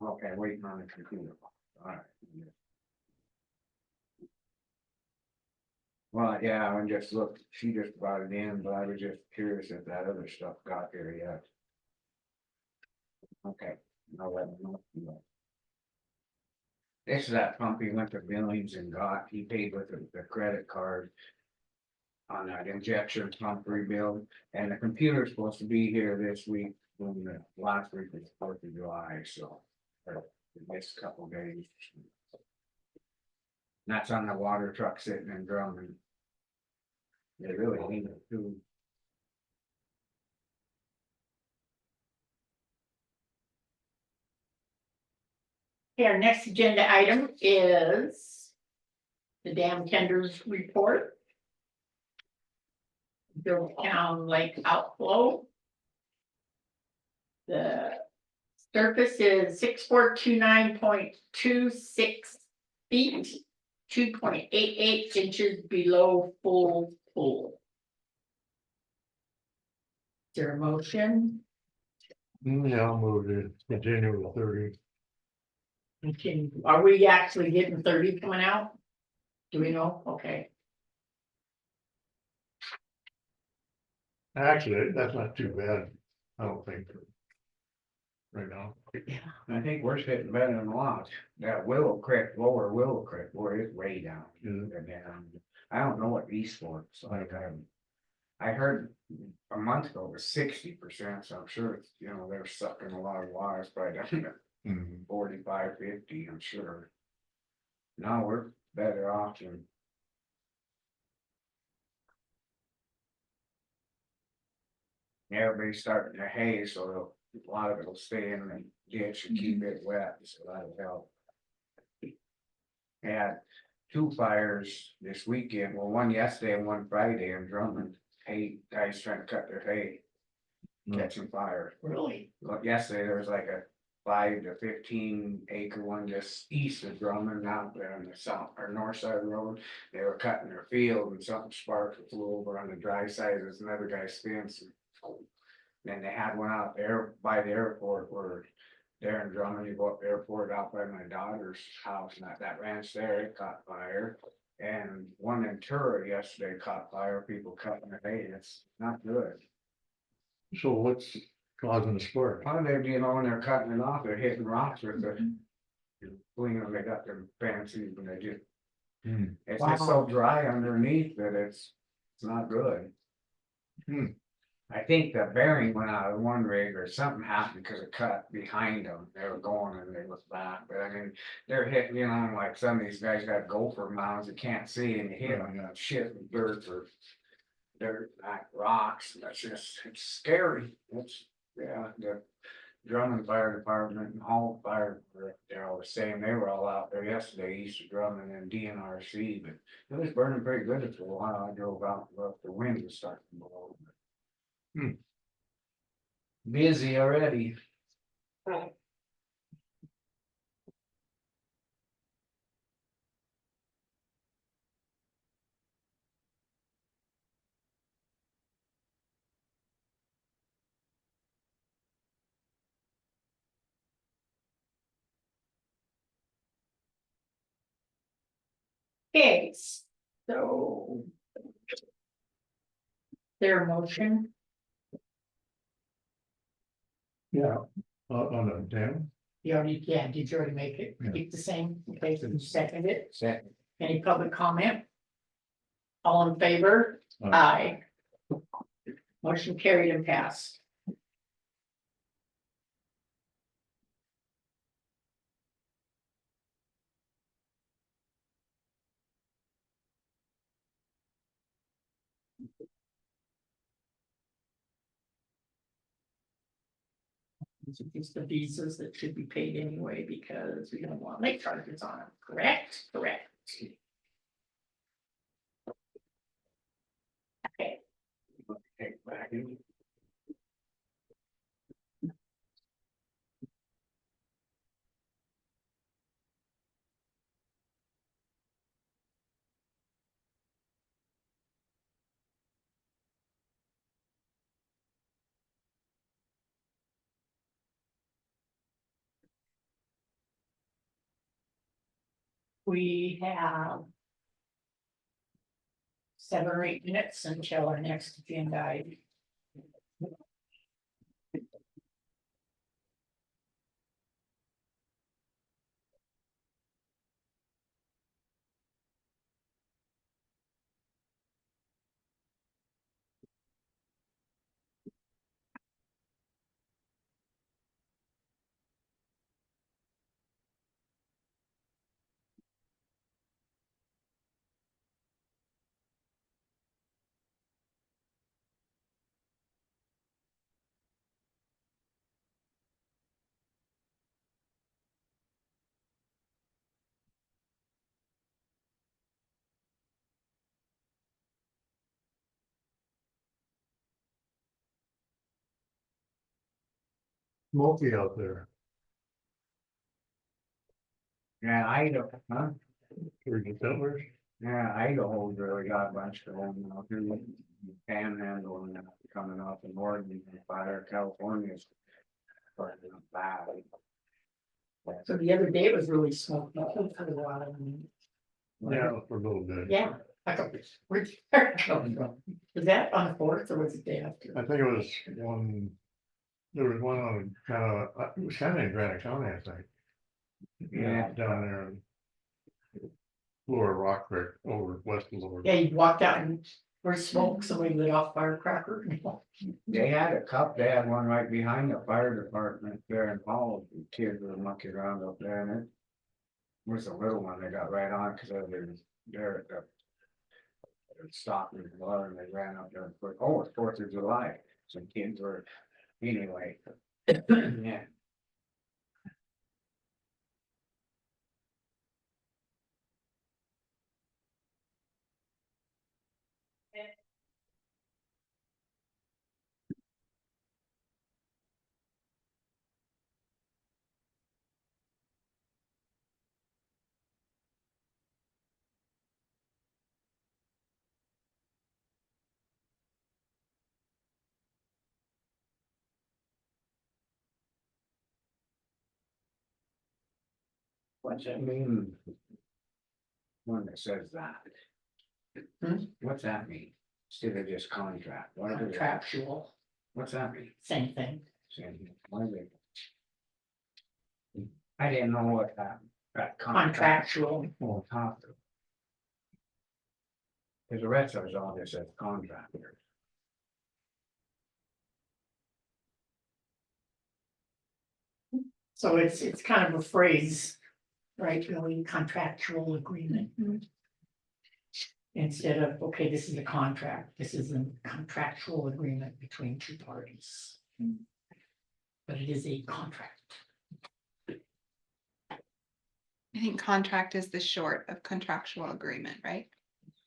Okay, waiting on the computer. Alright. Well, yeah, I just looked, she just brought it in, but I was just curious if that other stuff got here yet. Okay, I'll let him know. This is that pump he went to Billings and got, he paid with the credit card. On that injection pump rebuild, and the computer's supposed to be here this week, when the last week was 4th of July, so. Or the next couple days. And that's on the water truck sitting in Drummond. They really need it too. Okay, our next agenda item is the dam tenders report. Town Lake outflow. The surface is 6429.26 feet, 2.88 inches below full pool. Is there a motion? Yeah, I'll move to continue with 30. Are we actually getting 30 coming out? Do we know? Okay. Actually, that's not too bad, I don't think. Right now. I think we're sitting better than a lot. That Willow Creek, lower Willow Creek, boy, it's way down. Mhm. They're down. I don't know what East Fork's like, I heard a month ago it was 60%, so I'm sure it's, you know, they're sucking a lot of water, it's probably down to Mhm. 45, 50, I'm sure. No, we're better off than. Everybody's starting to hay, so a lot of it will stay in the ditch and keep it wet, so that'll help. Had 2 fires this weekend, well, one yesterday and one Friday in Drummond, hay, guys trying to cut their hay. Catching fire. Really? Look, yesterday there was like a 5 to 15 acre one just east of Drummond, out there on the south or north side of the road. They were cutting their field and something sparked and flew over on the dry side, there's another guy's fence. Then they had one out there by the airport where there in Drummond, you go up the airport out by my daughter's house, and that ranch there, it caught fire. And one in Tura yesterday caught fire, people cutting their hay, it's not good. So what's causing the spark? Well, they're, when they're cutting it off, they're hitting rocks with the. Clean them, they got them fancy, when they do. Hmm. It's just so dry underneath that it's not good. Hmm. I think the bearing went out of one rig or something happened because it cut behind them. They were going and they looked back, but I mean, they're hitting, like some of these guys got gopher mounds, you can't see and you hit them, shit and dirt or. Dirt, like rocks, that's just, it's scary, it's, yeah, the Drummond Fire Department and Hall Fire, they're all the same, they were all out there yesterday, east of Drummond and DNRC, but it was burning pretty good for a while, I drove out, but the wind was starting to blow. Hmm. Busy already. Okay, so. Their motion, Yeah. On a dam? you already, yeah, did you already make it? Yeah. Keep the same, okay, so you second it, Second. any public comment? All in favor? Aye. Aye. Motion carried and passed. These are just the visas that should be paid anyway, because we don't want late charges on them, correct? Correct. Okay, Take back in. we have 7 or 8 minutes until our next agenda item. Smoky out there. Yeah, Idaho, huh? Heard the settlers? Yeah, Idaho's really got a bunch of them, through Panhandle and coming off in Oregon, and fire, California's. Burning up bad. So the other day it was really smoky for a while. Yeah, for a little bit. Yeah. Where'd that come from? Was that on the 4th or was it the day after? I think it was one, there was one on it was kind of in Granite County, I think. Yeah. Down there. In Lower Rock Creek over west of Lower. Yeah, you walked out and where smoke, somebody lit off firecracker. They had a cup, they had one right behind the fire department there in Powell, the kids were monkeying around up there and it. Was a little one, they got right on, cause they're at the. Stopping the water and they ran up there and put, oh, it's 4th of July, some kids were, anyway. Yeah. What's that mean? One that says that. What's that mean? Instead of just contract, what is it? Contractual, What's that mean? same thing. What is it? I didn't know what that Contractual, Well, top. Cause the rest of it's all just says contractor. so it's kind of a phrase, right, really contractual agreement. Instead of, okay, this is a contract, this is a contractual agreement between two parties. But it is a contract. I think contract is the short of contractual agreement, right?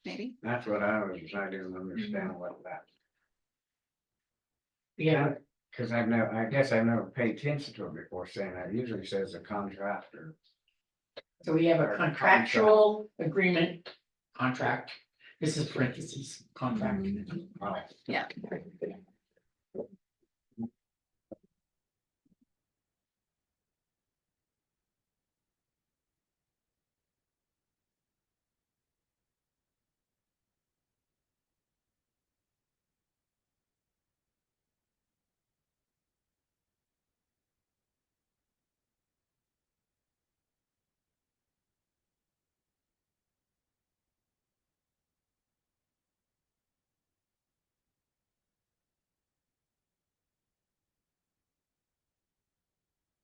Maybe. That's what I didn't understand what that. Yeah, Cause I guess I've never paid attention to it before saying that, it usually says a contractor. so we have Or a contract. contractual agreement, contract. This is parentheses, contract. Right. Yeah.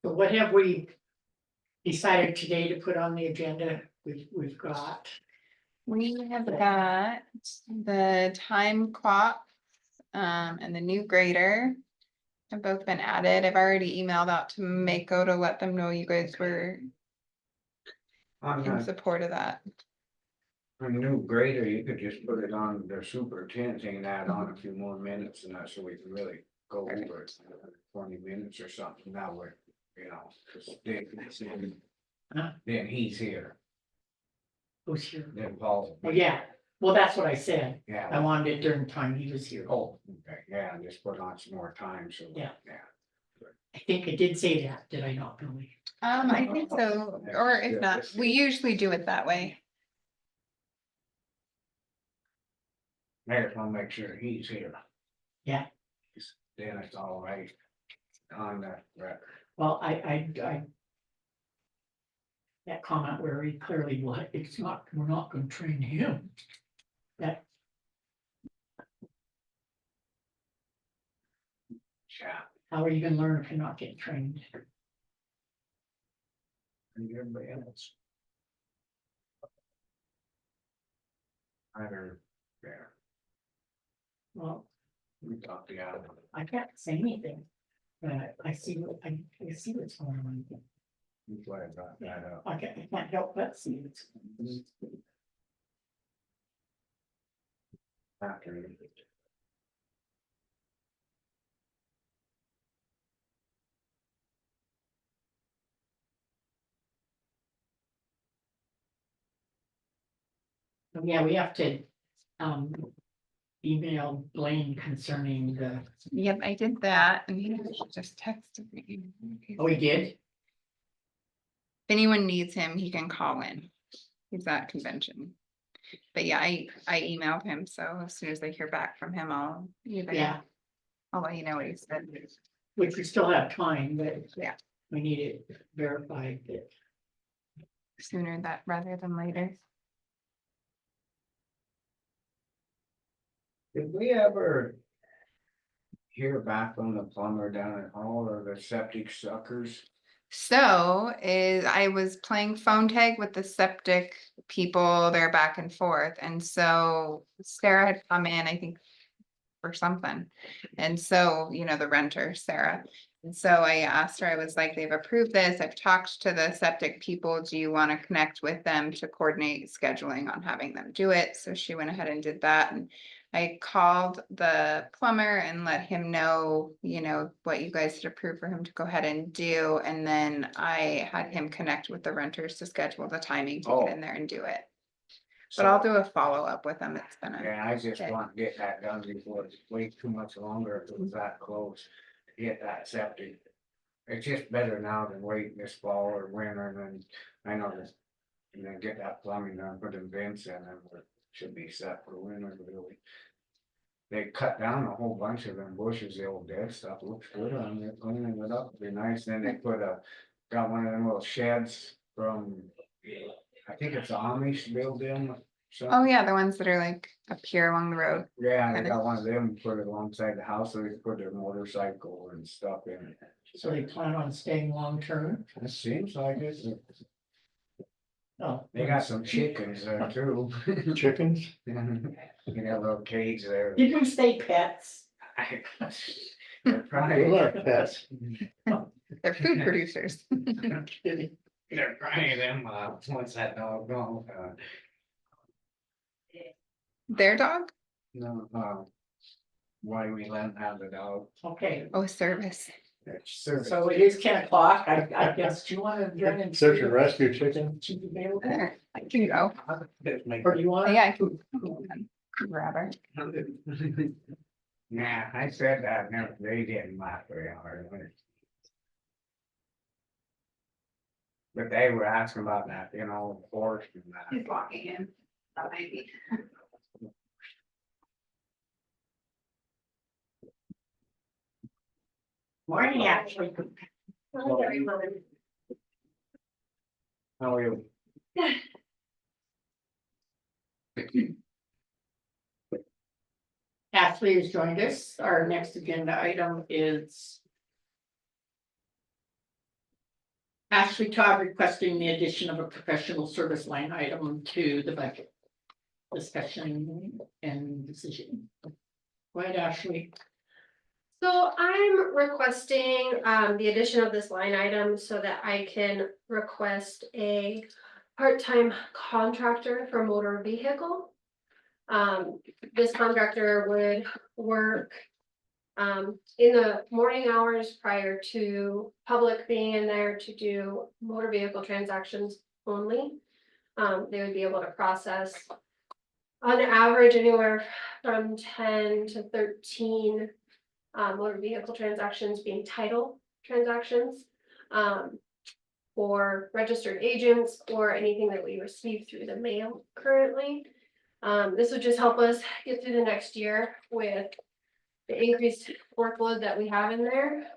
So what have we decided today to put on the agenda? We've got, We have got the time clock, and the new grader. Have both been added. I've already emailed out to Mako to let them know you guys were On in the, support of that. a new grader, you could just put it on the superintendent thing and add on a few more minutes and that, so we can really go over it. 20 minutes or something, now we're, you know, 'cause Huh? then he's here, who's here? then Paul. Oh, yeah, well, that's what I said. I Yeah, wanted it during the time he was here. oh, okay, yeah, just put on some more time, so. Yeah. Yeah. I think I did say that, did I not, Billy? I think so, or if not, we usually do it that way. Mayor, I'll make sure he's here. Yeah. Then it's all right on the record. Well, I. That comment where he clearly, what, it's not, we're not gonna train him. That, Yeah. how are you gonna learn if you're not getting trained? And everybody else. Either there, Well, we talked the other. I can't say anything. But I see, I see what's going on. That's why I brought that up. I can't help but see what's. After. Yeah, we have to, email Blaine concerning the, Yep, I did that and he just texted me. oh, he did? If anyone needs him, he can call in. He's at convention. But yeah, I emailed him, so as soon as I hear back from him, I'll either. Yeah, I'll let you know what he said. which we still have time, but. Yeah. We need it verified that. Sooner that rather than later. Did we ever hear back from the plumber down at Hall or the septic suckers? So I was playing phone tag with the septic people, they're back and forth, and so Sarah had come in, I think. for something. And so, the renter, Sarah. And so I asked her, I was like, they've approved this. I've talked to the septic people. Do you want to connect with them to coordinate scheduling on having them do it? So she went ahead and did that. And I called the plumber and let him know, what you guys had approved for him to go ahead and do. And then I had him connect with the renters to schedule the timing to get in there and do it. But I'll do a follow-up with them. It's been Yeah, I just Okay. want to get that done before it's way too much longer, if it was that close to get that septic. It's just better now than waiting this fall or winter, and then I know this. And then get that plumbing done, put them vents in, and it should be set for winter, really. They cut down a whole bunch of them bushes, the old dead stuff, looks good on there, cleaning it up, be nice, then they got one of them little sheds from. I think it's Amish building. Oh, yeah, the ones that are like up here along the road. Yeah, they got one of them put it alongside the house, so they could put their motorcycle and stuff in it. So they plan on staying long-term? It seems like it. Oh. They got some chickens there too. Chickens? You got a little cage there. Did we say pets? They're Those probably, are pets. They're food producers. they're probably them, once that dog gone, Their dog? no, why we let them have the dog. Okay, Oh, service. It's service. so it is 10 o'clock, I guess, do you wanna join in? Search and rescue chicken. She's available? There, I can go. Or do you want? Yeah, I can grab her. Nah, I said that, no, they didn't laugh very hard. But they were asking about that, horse and that. He's walking in. That might be. Morning, actually. How are you? Ashley has joined us. Our next agenda item is Ashley Todd requesting the addition of a professional service line item to the budget discussion and decision. Go ahead, Ashley. So I'm requesting the addition of this line item so that I can request a part-time contractor for motor vehicle. This contractor would work in the morning hours prior to public being in there to do motor vehicle transactions only. They would be able to process on average anywhere from 10 to 13 motor vehicle transactions being title transactions. For registered agents or anything that we receive through the mail currently. This would just help us get through the next year with the increased workload that we have in there.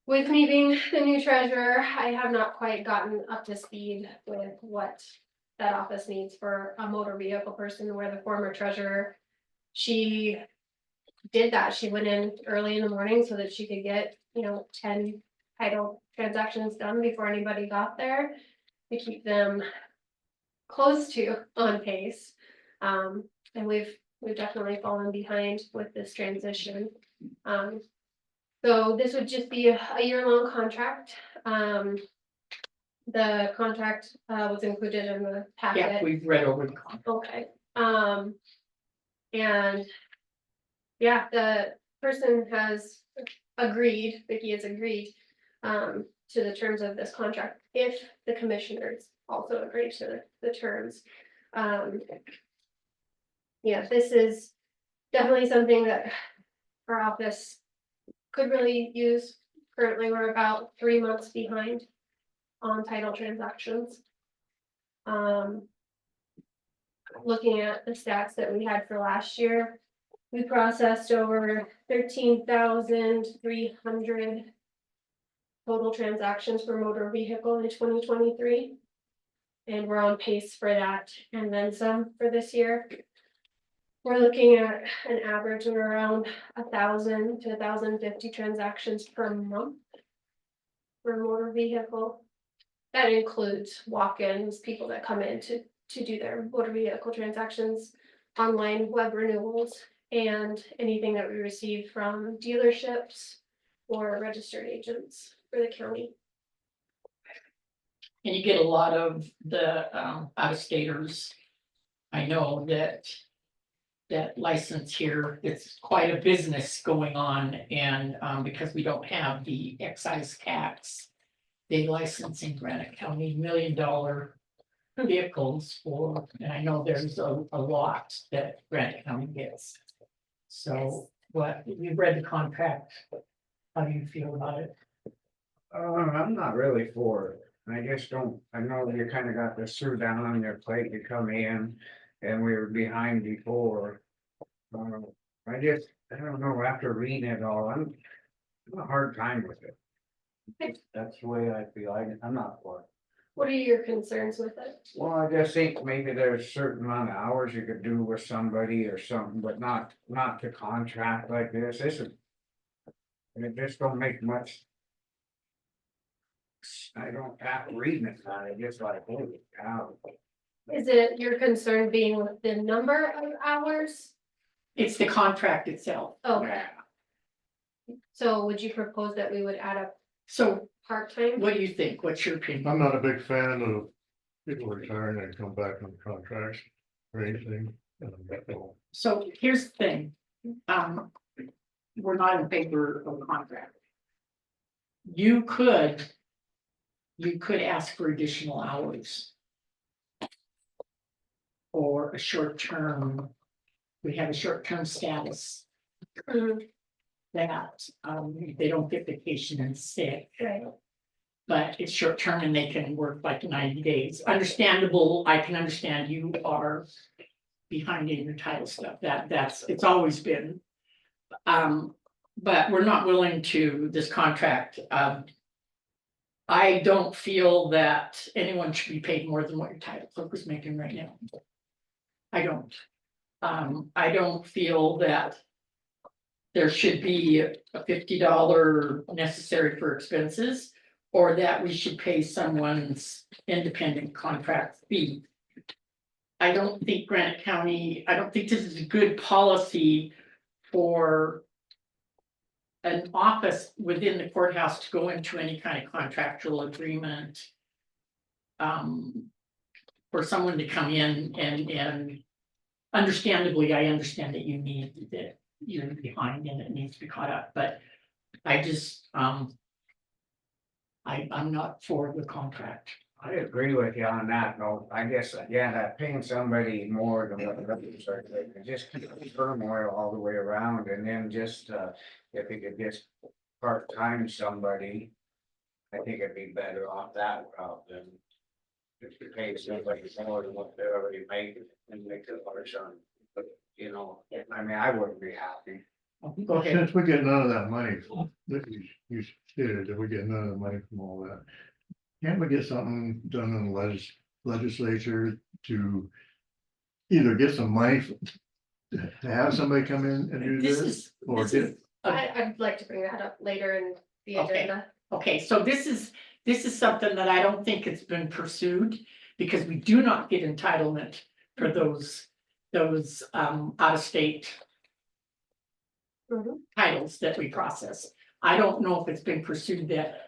With me being the new treasurer, I have not quite gotten up to speed with what that office needs for a motor vehicle person, where the former treasurer, she did that. She went in early in the morning so that she could get, 10 title transactions done before anybody got there to keep them close to on pace. And we've definitely fallen behind with this transition. So this would just be a year-long contract. The contract was included in the packet. Yeah, we've read over the contract. Okay, and yeah, the person has agreed, Vicky has agreed, to the terms of this contract, if the commissioners also agree to the terms. Yeah, this is definitely something that our office could really use. Currently, we're about 3 months behind on title transactions. Looking at the stats that we had for last year, we processed over 13,300 total transactions for motor vehicle in 2023. And we're on pace for that and then some for this year. We're looking at an average of around 1,000 to 1,050 transactions per month for motor vehicle. That includes walk-ins, people that come in to do their motor vehicle transactions, online web renewals, and anything that we receive from dealerships or registered agents for the county. And you get a lot of the out of staters. I know that. That license here, it's quite a business going on, and because we don't have the excise tax. They license in Granite County $1 million vehicles for, and I know there's a lot that Granite County gets. So, what, you've read the contract, how do you feel about it? I'm not really for it. I just don't, I know you kind of got this through down on your plate to come in and we were behind before. I don't know, after reading it all, I'm having a hard time with it. That's the way I feel. I'm not for it. What are your concerns with it? Well, I just think maybe there's a certain amount of hours you could do with somebody or something, but not to contract like this. It just don't make much. I don't have reading it, I just like, holy cow. Is it your concern being with the number of hours? It's the contract itself. Oh, Yeah. so would you propose that we would add a So part-time? what do you think? What's your opinion? I'm not a big fan of people retiring and come back on contracts or anything. So here's the thing, we're not in favor of a contract. You could ask for additional hours. Or a short term, we have a short term status Mhm, that, they don't get vacation and sick. right. But it's short term and they can work like 90 days. Understandable, I can understand you are behind in your title stuff. It's always been. But we're not willing to this contract. I don't feel that anyone should be paid more than what your title clerk is making right now. I don't. I don't feel that there should be a $50 necessary for expenses. Or that we should pay someone's independent contract fee. I don't think Granite County, I don't think this is a good policy for an office within the courthouse to go into any kind of contractual agreement. For someone to come in and understandably, I understand that you need that you're behind and it needs to be caught up, but I just, I'm not for the contract. I agree with you on that, no, I guess, yeah, that paying somebody more than what the others are, they just keep turmoil all the way around, and then just, if you could just part-time somebody. I think it'd be better off that route than if you pay somebody more than what they're already making and make it harsh on, but, you know, I mean, I wouldn't be happy. Go ahead. Since we get none of that money, that you stated that we get none of the money from all that. Can't we get something done in the legislature to either get some money to have somebody come in and do This this? is, Or this get, is, I'd like to bring that up later in the Okay. agenda. okay, so this is something that I don't think it's been pursued. Because we do not get entitlement for those out of state Mhm. titles that we process. I don't know if it's been pursued that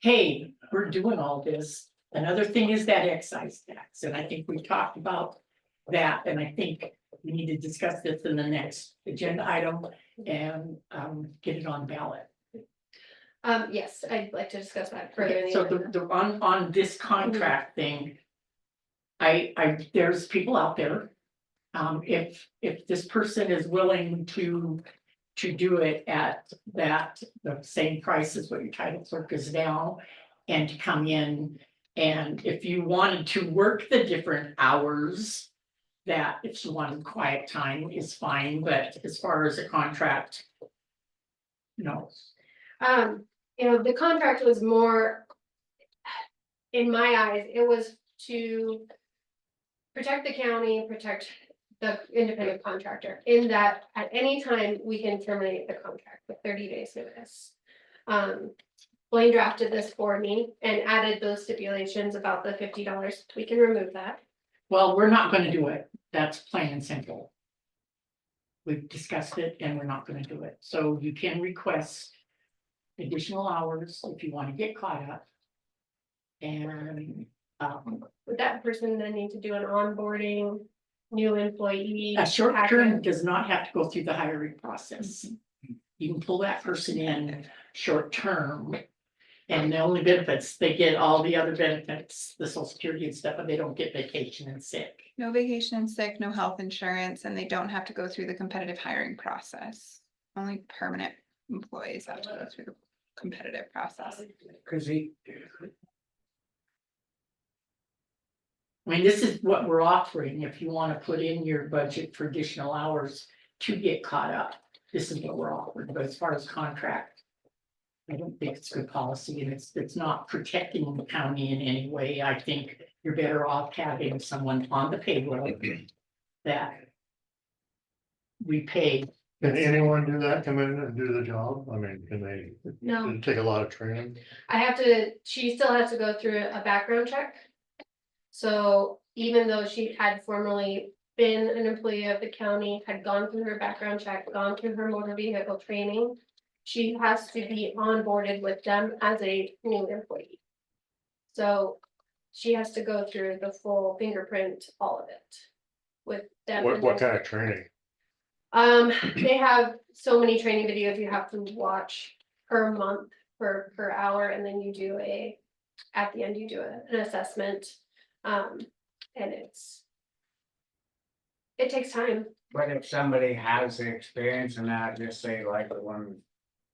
hey, we're doing all this. Another thing is that excise tax, and I think we talked about that, and I think we need to discuss this in the next agenda item and get it on ballot. Yes, I'd like to discuss that further in the So agenda. on this contract thing. There's people out there. If this person is willing to do it at the same price as what your title clerk is now. And to come in, and if you wanted to work the different hours. That if you wanted quiet time is fine, but as far as a contract. No, The contract was more. In my eyes, it was to. Protect the county, protect the independent contractor, in that at any time we can terminate the contract with 30 days notice. Blaine drafted this for me and added those stipulations about the $50, we can remove that. well, we're not gonna do it, that's plain and simple. we've discussed it and we're not gonna do it. So you can request additional hours if you wanna get caught up. And, Would that person then need to do an onboarding, new employee? a short term packet? does not have to go through the hiring process. You can pull that person in short term. And the only benefits, they get all the other benefits, the social security and stuff, but they don't get vacation and sick. No vacation and sick, no health insurance, and they don't have to go through the competitive hiring process. Only permanent employees have to go through the competitive process. Cause he, I mean, this is what we're offering, if you wanna put in your budget for additional hours to get caught up. This is what we're offering, but as far as contract. I don't think it's good policy and it's not protecting the county in any way. I think you're better off having someone on the payroll that. We pay. Can anyone do that, come in and do the job? I mean, can they? No. Does it take a lot of training? She still has to go through a background check. So even though she had formerly been an employee of the county, had gone through her background check, gone through her motor vehicle training. She has to be onboarded with them as a new employee. So she has to go through the full fingerprint, all of it. With them. What kind of training? They have so many training videos you have to watch per month, per hour, and then you do at the end, you do an assessment. And it takes time. but if somebody has the experience in that, just say like the one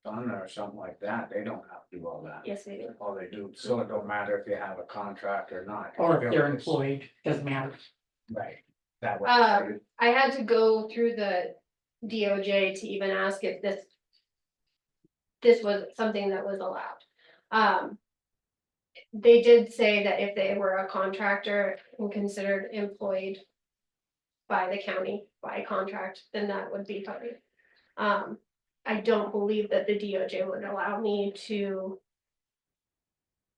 done or something like that, they don't have to do all that. Yes, they do. All they do, so it don't matter if you have a contract or not. Or if they're It's- employed, doesn't matter. Right, that way. I had to go through the DOJ to even ask if this was something that was allowed. They did say that if they were a contractor and considered employed by the county by contract, then that would be fine. I don't believe that the DOJ would allow me to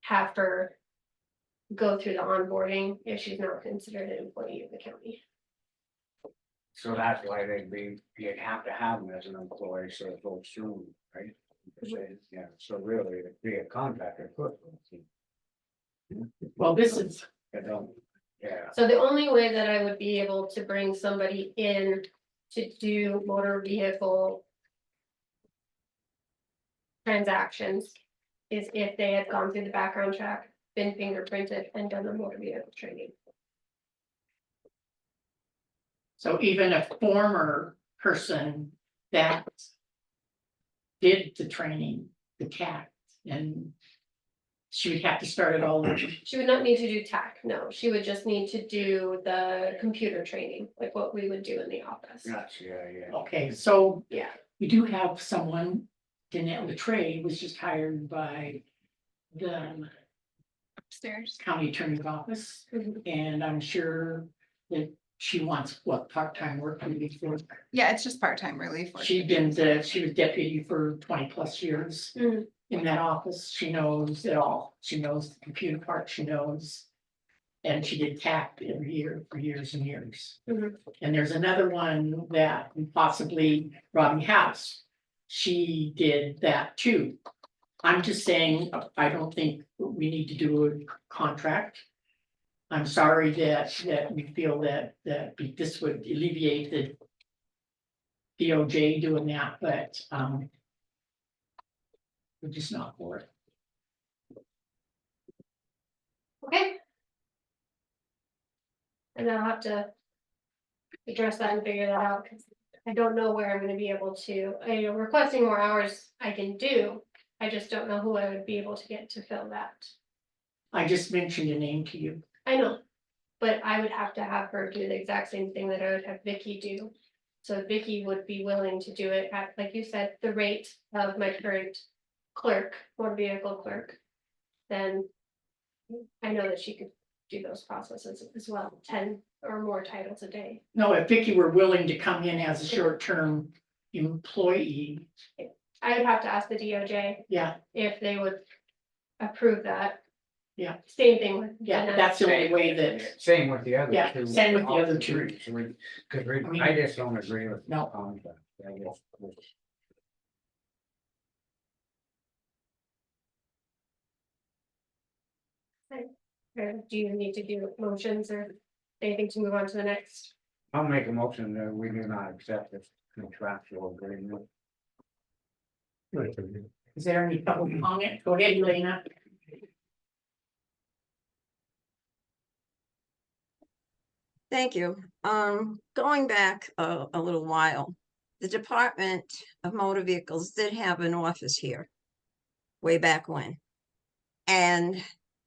have her go through the onboarding if she's not considered an employee of the county. So that's why you'd have to have them as an employee, so it goes through, right? Yeah, so really, it'd be a contractor. Well, this is, It don't, yeah, So the only way that I would be able to bring somebody in to do motor vehicle transactions is if they had gone through the background check, been fingerprinted, and done the motor vehicle training. so even a former person that. Did the training, the CAT, and. She would have to start it all over. She would not need to do TAC, no, she would just need to do the computer training, like what we would do in the office. gotcha, yeah. Okay, so Yeah, we do have someone, Danette Letray was just hired by. The Upstairs. county attorney's office, Mhm. and I'm sure that she wants part-time work relief work. Yeah, it's just part-time relief. work. She was deputy for 20+ years Mhm. in that office. She knows it all. She knows the computer part, she knows. And she did TAP every year for years and years. Mhm. And there's another one that possibly Robbie House. She did that too. I'm just saying, I don't think we need to do a contract. I'm sorry that we feel that this would alleviate the. DOJ doing that, but we're just not for it. Okay. And then I'll have to address that and figure that out, because I don't know where I'm gonna be able to, requesting more hours I can do. I just don't know who I would be able to get to fill that. I just mentioned a name to you. I know, but I would have to have her do the exact same thing that I would have Vicky do. So Vicky would be willing to do it at, like you said, the rate of my current clerk, motor vehicle clerk. Then I know that she could do those processes as well, 10 or more titles a day. No, if Vicky were willing to come in as a short-term employee, I would have to ask the DOJ yeah, if they would approve that. Same thing with. Yeah, that's the only way that, Same with the other Yeah, two. same with the other two. Cause I mean- I just don't agree with. No. contract. I guess. Or do you need to do motions or anything to move on to the next? I'll make a motion that we do not accept this contractual agreement. Right. is there any public comment? Go ahead, Elena. Thank you. Going back a little while, the Department of Motor Vehicles did have an office here way back when. And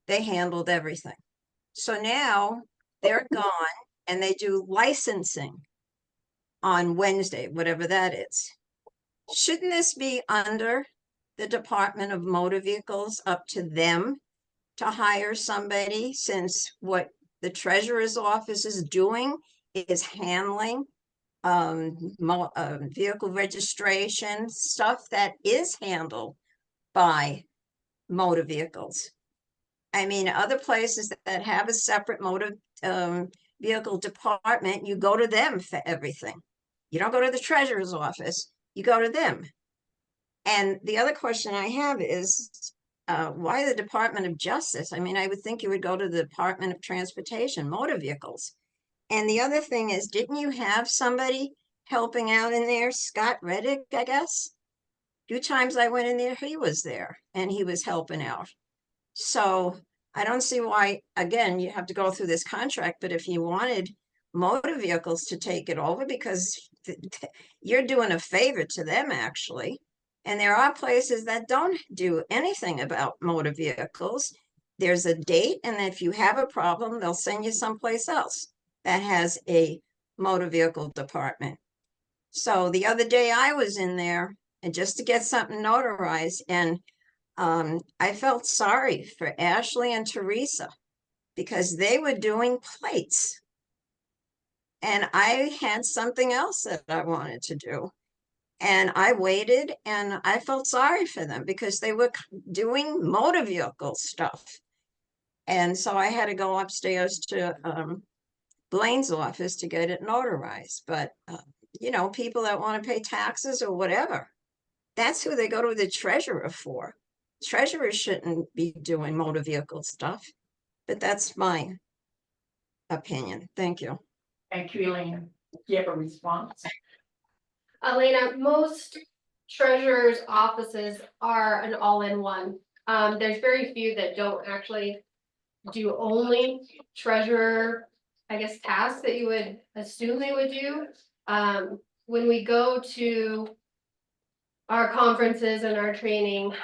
they handled everything. So now they're gone and they do licensing on Wednesday, whatever that is. Shouldn't this be under the Department of Motor Vehicles, up to them to hire somebody, since what the treasurer's office is doing is handling vehicle registration, stuff that is handled by motor vehicles. I mean, other places that have a separate motor vehicle department, you go to them for everything. You don't go to the treasurer's office, you go to them. And the other question I have is, why the Department of Justice? I mean, I would think you would go to the Department of Transportation, motor vehicles. And the other thing is, didn't you have somebody helping out in there? Scott Reddick, I guess. 2 times I went in there, he was there and he was helping out. So I don't see why, again, you have to go through this contract, but if you wanted motor vehicles to take it over, because you're doing a favor to them, actually. And there are places that don't do anything about motor vehicles. There's a date, and if you have a problem, they'll send you someplace else that has a motor vehicle department. So the other day I was in there and just to get something notarized, and I felt sorry for Ashley and Teresa because they were doing plates. And I had something else that I wanted to do. And I waited and I felt sorry for them because they were doing motor vehicle stuff. And so I had to go upstairs to Blaine's office to get it notarized. But, you know, people that want to pay taxes or whatever, that's who they go to the treasurer for. Treasurers shouldn't be doing motor vehicle stuff, but that's my opinion. Thank you. Thank you, Elena. Do you have a response? Elena, most treasurer's offices are an all-in-one. There's very few that don't actually do only treasurer, I guess, tasks that you would assume they would do. When we go to our conferences and our training,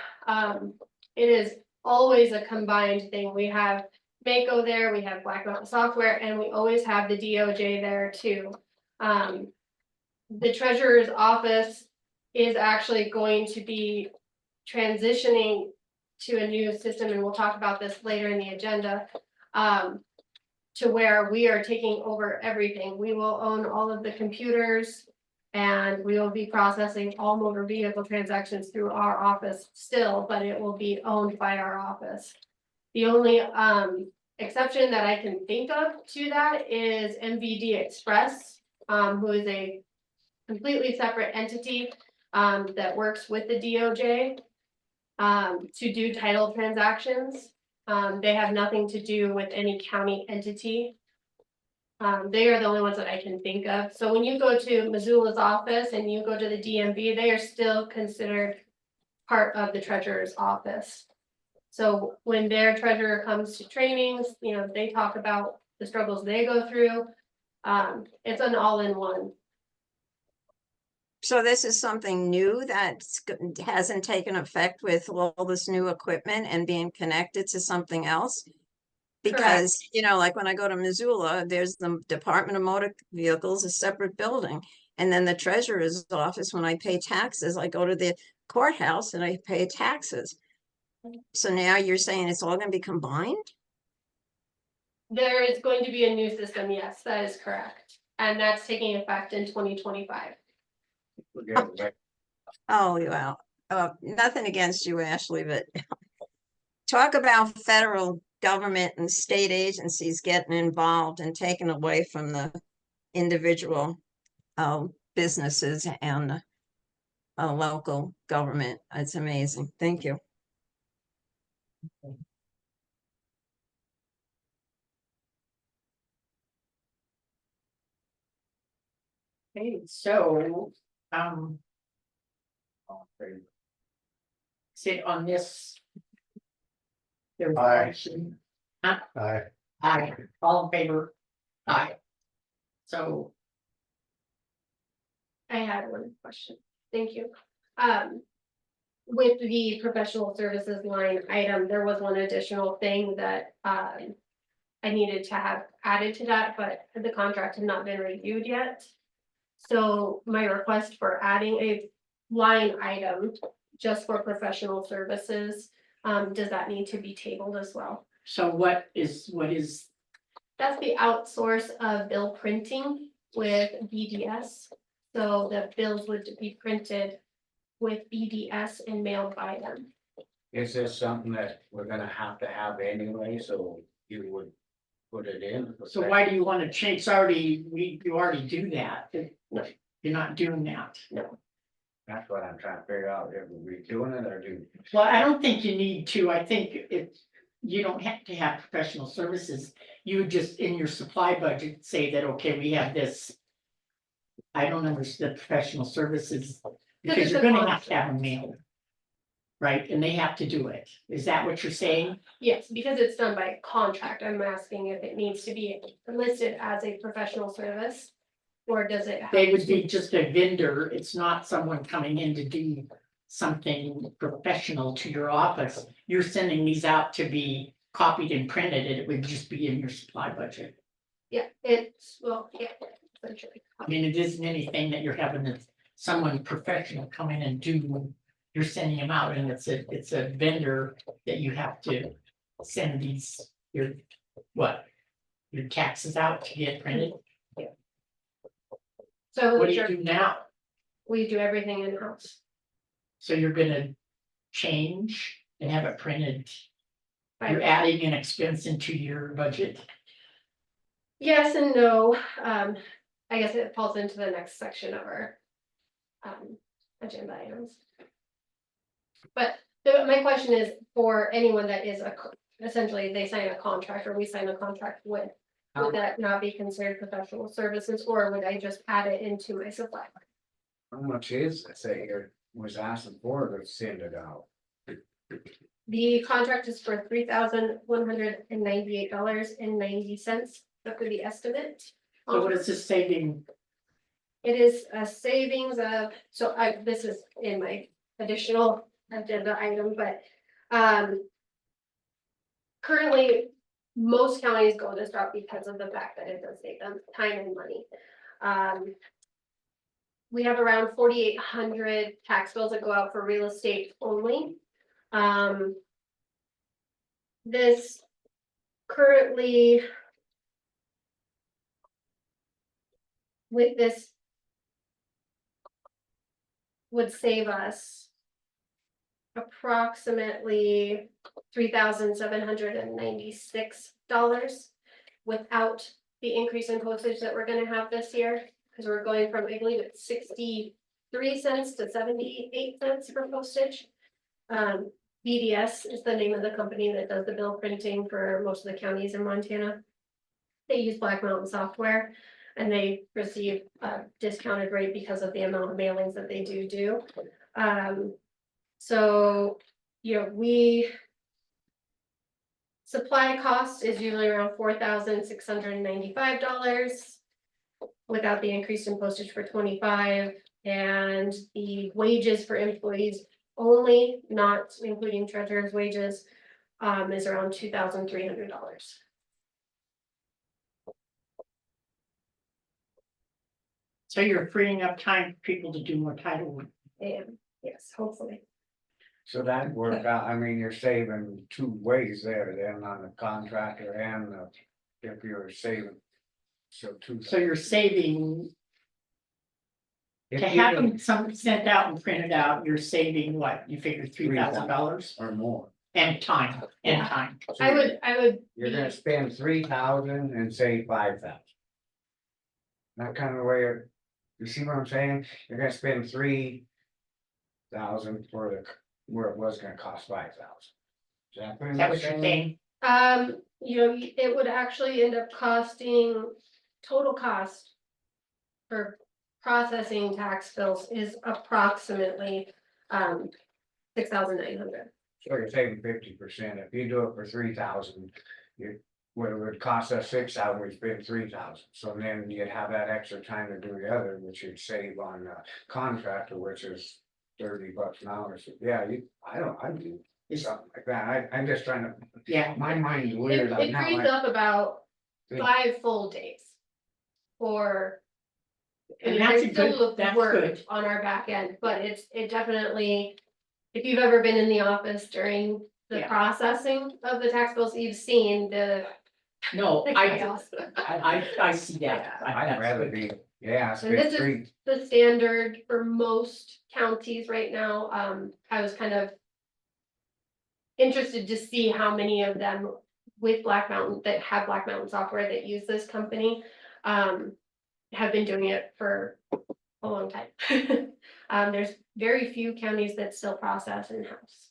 it is always a combined thing. We have Mako there, we have Black Mountain Software, and we always have the DOJ there too. The treasurer's office is actually going to be transitioning to a new system, and we'll talk about this later in the agenda, to where we are taking over everything. We will own all of the computers, and we will be processing all motor vehicle transactions through our office still, but it will be owned by our office. The only exception that I can think of to that is MVD Express, who is a completely separate entity that works with the DOJ to do title transactions. They have nothing to do with any county entity. They are the only ones that I can think of. So when you go to Missoula's office and you go to the DMV, they are still considered part of the treasurer's office. So when their treasurer comes to trainings, you know, they talk about the struggles they go through. It's an all-in-one. So this is something new that hasn't taken effect with all this new equipment and being connected to something else? Because, you know, like when I go to Missoula, there's the Department of Motor Vehicles, a separate building. And then the treasurer's office, when I pay taxes, I go to the courthouse and I pay taxes. So now you're saying it's all gonna be combined? There is going to be a new system, yes, that is correct. And that's taking effect in 2025. Oh, well, nothing against you, Ashley, but talk about federal government and state agencies getting involved and taken away from the individual businesses and local government. It's amazing. Thank you. Okay, so, sit on this. There's a Aye. motion. Aye. Aye, all in favor? Aye. So, I had one question, thank you. With the professional services line item, there was one additional thing that, I needed to have added to that, but the contract had not been reviewed yet. So my request for adding a line item just for professional services, does that need to be tabled as well? so what is, That's the outsource of bill printing with BDS. So the bills would be printed with BDS and mailed by them. Is this something that we're gonna have to have anyway, so you would put it in? so why do you wanna change, it's already, you already do that. No. You're not doing that. That's what I'm trying to figure out, if we're doing it or do. Well, I don't think you need to, I think you don't have to have professional services. You would just, in your supply budget, say that, okay, we have this. I don't understand professional services, because it's you're a gonna have to have them mailed. Right, and they have to do it, is that what you're saying? Yes, because it's done by contract. I'm asking if it needs to be listed as a professional service. Or does it? have They would to- be just a vendor, it's not someone coming in to do something professional to your office. You're sending these out to be copied and printed, and it would just be in your supply budget. Yeah, it's, well, yeah, essentially. I mean, it isn't anything that you're having someone professional come in and do. You're sending them out, and it's a vendor that you have to send these, your taxes out to get printed. So What do you do now? we do everything in-house. So you're gonna change and have it printed. by- You're adding an expense into your budget. Yes and no, I guess it falls into the next section of our. Agenda items. But my question is for anyone that is essentially they sign a contract or we sign a contract with. Would that not be considered professional services or would I just add it into my supply? How much is this that you was asking for to send it out? The contract is for $3,198.90. That could be estimate. So what is this saving? It is a savings of, so this is in my additional agenda item, but, currently, most counties go this route because of the fact that it does save them time and money. We have around 4,800 tax bills that go out for real estate only. This currently. With this. Would save us. Approximately $3,796 without the increase in postage that we're gonna have this year. Cause we're going from, I believe it's 63 cents to 78 cents for postage. BDS is the name of the company that does the bill printing for most of the counties in Montana. They use Black Mountain software and they receive a discounted rate because of the amount of mailings that they do. So, supply cost is usually around $4,695 without the increase in postage for 25, and the wages for employees only, not including treasurer's wages, is around $2,300. So you're freeing up time for people to do more title work. And yes, hopefully. So that worked out, I mean, you're saving two ways there, then on the contractor and if you're saving. So So you're saving, If to you have can- them some sent out and printed out, you're saving what, you figure $3,000? Or more, And time, and Yeah. time. I would. You're gonna be- spend 3,000 and save 5,000. That kind of way, you see what I'm saying? You're gonna spend 3,000 for the, where it was gonna cost 5,000. Is that pretty Is that much what you're saying? saying? You know, it would actually end up costing, total cost. For processing tax bills is approximately, 6,900. So you're saving 50%. If you do it for 3,000, what it would cost us 6,000, we spend 3,000. So then you'd have that extra time to do the other, which you'd save on the contractor, which is $30 an hour. So yeah, I'd do something like that. I'm just trying to, Yeah, my mind's It weird on how frees I. up about think. 5 full days. For. I and mean, that's a there's still good, that's work good. on our back end, but it definitely. If you've ever been in the office during the Yeah. processing of the tax bills, you've seen the. No, the I, chaos. I see that. I'd That's rather good. be, yeah, And spend this is 3. the standard for most counties right now. I was kind of. Interested to see how many of them with Black Mountain that have Black Mountain software that use this company. Have been doing it for a long time. There's very few counties that still process in-house.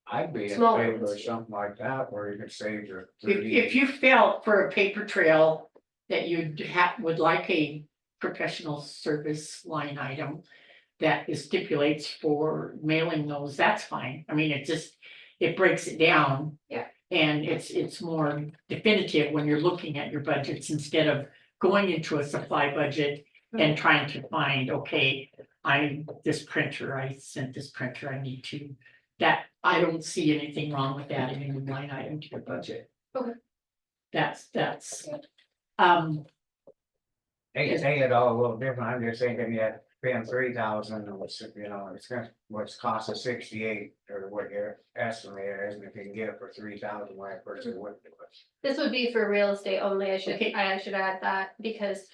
I'd be in Smaller favor ones, of too. something like that, where you could save your. If you felt for a paper trail that would like a professional service line item. That is stipulates for mailing those, that's fine, I mean, it breaks it down. Yeah. And it's more definitive when you're looking at your budgets instead of going into a supply budget. And trying to find, okay, I sent this printer, I need to. That, I don't see anything wrong with adding a new line item to your budget. Okay. That's, Hey, say it all a little different, I'm just thinking, yeah, paying 3,000, it's, it's gonna, what's cost of 68, or what your estimate is, and if you can get it for 3,000, why a person wouldn't do it. This would be for real estate only. I Okay. should add that because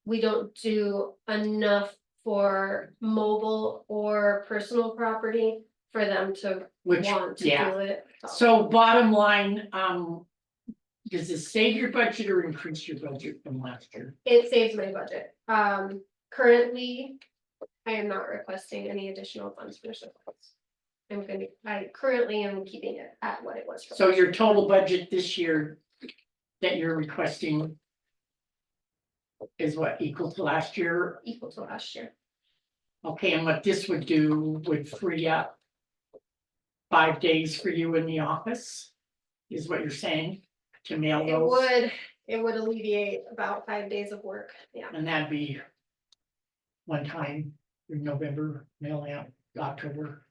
we don't do enough for mobile or personal property for them to which, want to yeah. do it. So bottom line, does this save your budget or increase your budget from last year? It saves my budget. Currently, I am not requesting any additional funds for surplus. I currently am keeping it at what it was. for So last your year. total budget this year that you're requesting is what, equal to last year? Equal to last year. Okay, and what this would do would free up 5 days for you in the office, is what you're saying, to mail those? It would alleviate about 5 days of work, yeah. And that'd be one time in November, mail out October.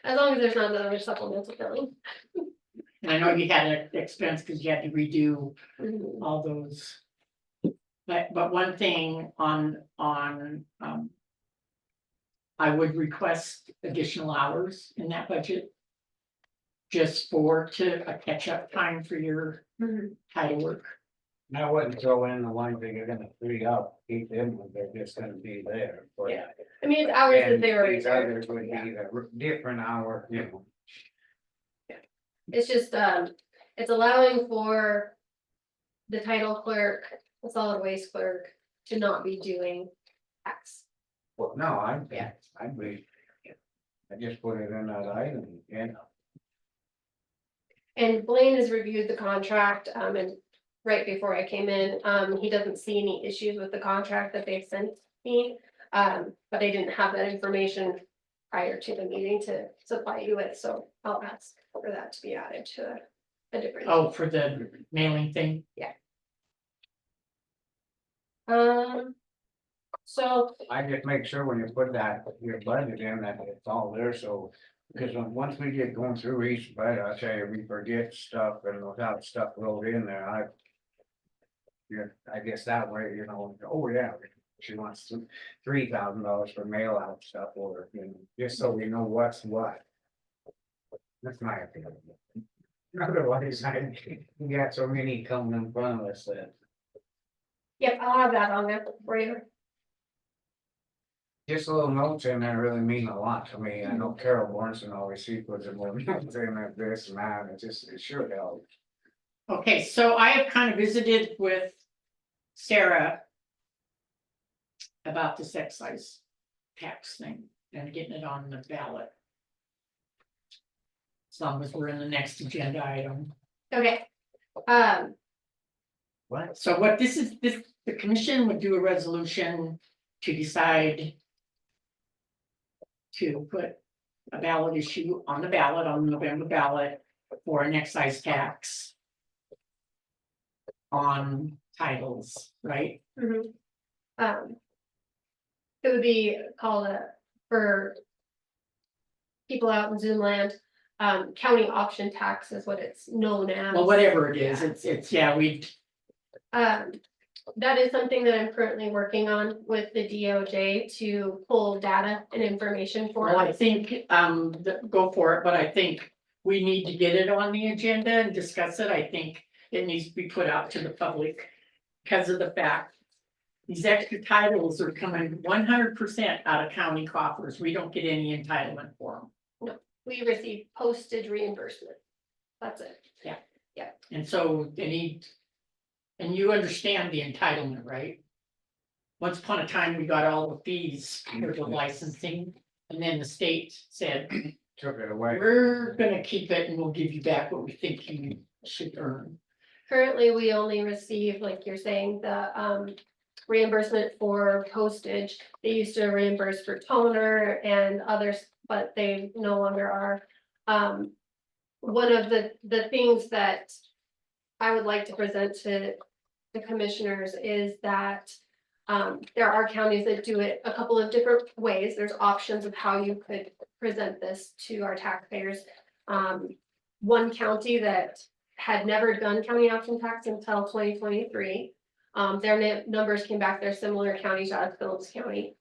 As long as there's not another supplemental billing. And I know you had an expense because you had to redo Mhm. all those. But one thing on, I would request additional hours in that budget. Just to a catch-up time for your Mhm. title work. And I wouldn't throw in the ones that you're gonna free up, keep them, they're just gonna be there. but- Yeah. I mean, it's hours that And they were these reserved. others would be a different hour, It's just, it's allowing for the title clerk, the solid waste clerk to not be doing tax. Well, no, Yeah. I'd be. I just put it in that item, And Blaine has reviewed the contract, and right before I came in, he doesn't see any issues with the contract that they've sent me. But I didn't have that information prior to the meeting to supply you with, so I'll ask for that to be added to a different. Oh, for the mailing thing? So, I just make sure when you put that, your budget in, that it's all there, so. Because once we get going through each budget, I tell you, we forget stuff and without stuff rolled in there, yeah, I guess that way, oh yeah, she wants $3,000 for mail out stuff, or, just so we know what's what. That's my opinion. Otherwise, we got so many coming in front of us that. yep, I'll have that on there for you. Just little notes in there really mean a lot to me. I know Carol Bornson always she puts a little notes in there, this and that, it sure helps. Okay, so I have kind of visited with Sarah about this excise tax thing and getting it on the ballot. As long as we're in the next agenda item. Okay. What? So what this is, the commission would do a resolution to decide to put a ballot issue on the ballot, on the November ballot for an excise tax on titles, right? Mhm. It would be called for people out in Zoom land, county option tax is what it's known as. Well, whatever it is, it's, yeah, That is something that I'm currently working on with the DOJ to pull data and information for well, I us. think, go for it, but I think we need to get it on the agenda and discuss it. I think it needs to be put out to the public because of the fact these extra titles are coming 100% out of county coffers. We don't get any entitlement for them. We receive postage reimbursement. That's it. And so they need, and you understand the entitlement, right? Once upon a time, we got all the fees for the licensing, and then the state said, Took it away. we're gonna keep it and we'll give you back what we think you should earn. Currently, we only receive, like you're saying, the reimbursement for postage. They used to reimburse for toner and others, but they no longer are. One of the things that I would like to present to the commissioners is that there are counties that do it a couple of different ways. There's options of how you could present this to our taxpayers. One county that had never done county option tax until 2023. Their numbers came back, they're similar counties as Phillips County.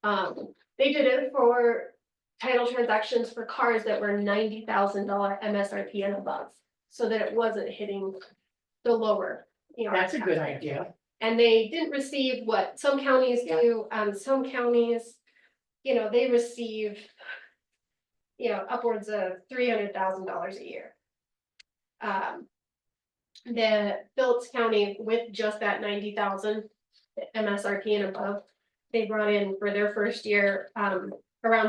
They did it for title transactions for cars that were $90,000 MSRP and above, so that it wasn't hitting the lower. That's a good idea. And they didn't receive what some counties do, some counties, they receive. Upwards of $300,000 a year. The Phillips County with just that 90,000 MSRP and above, they brought in for their first year, around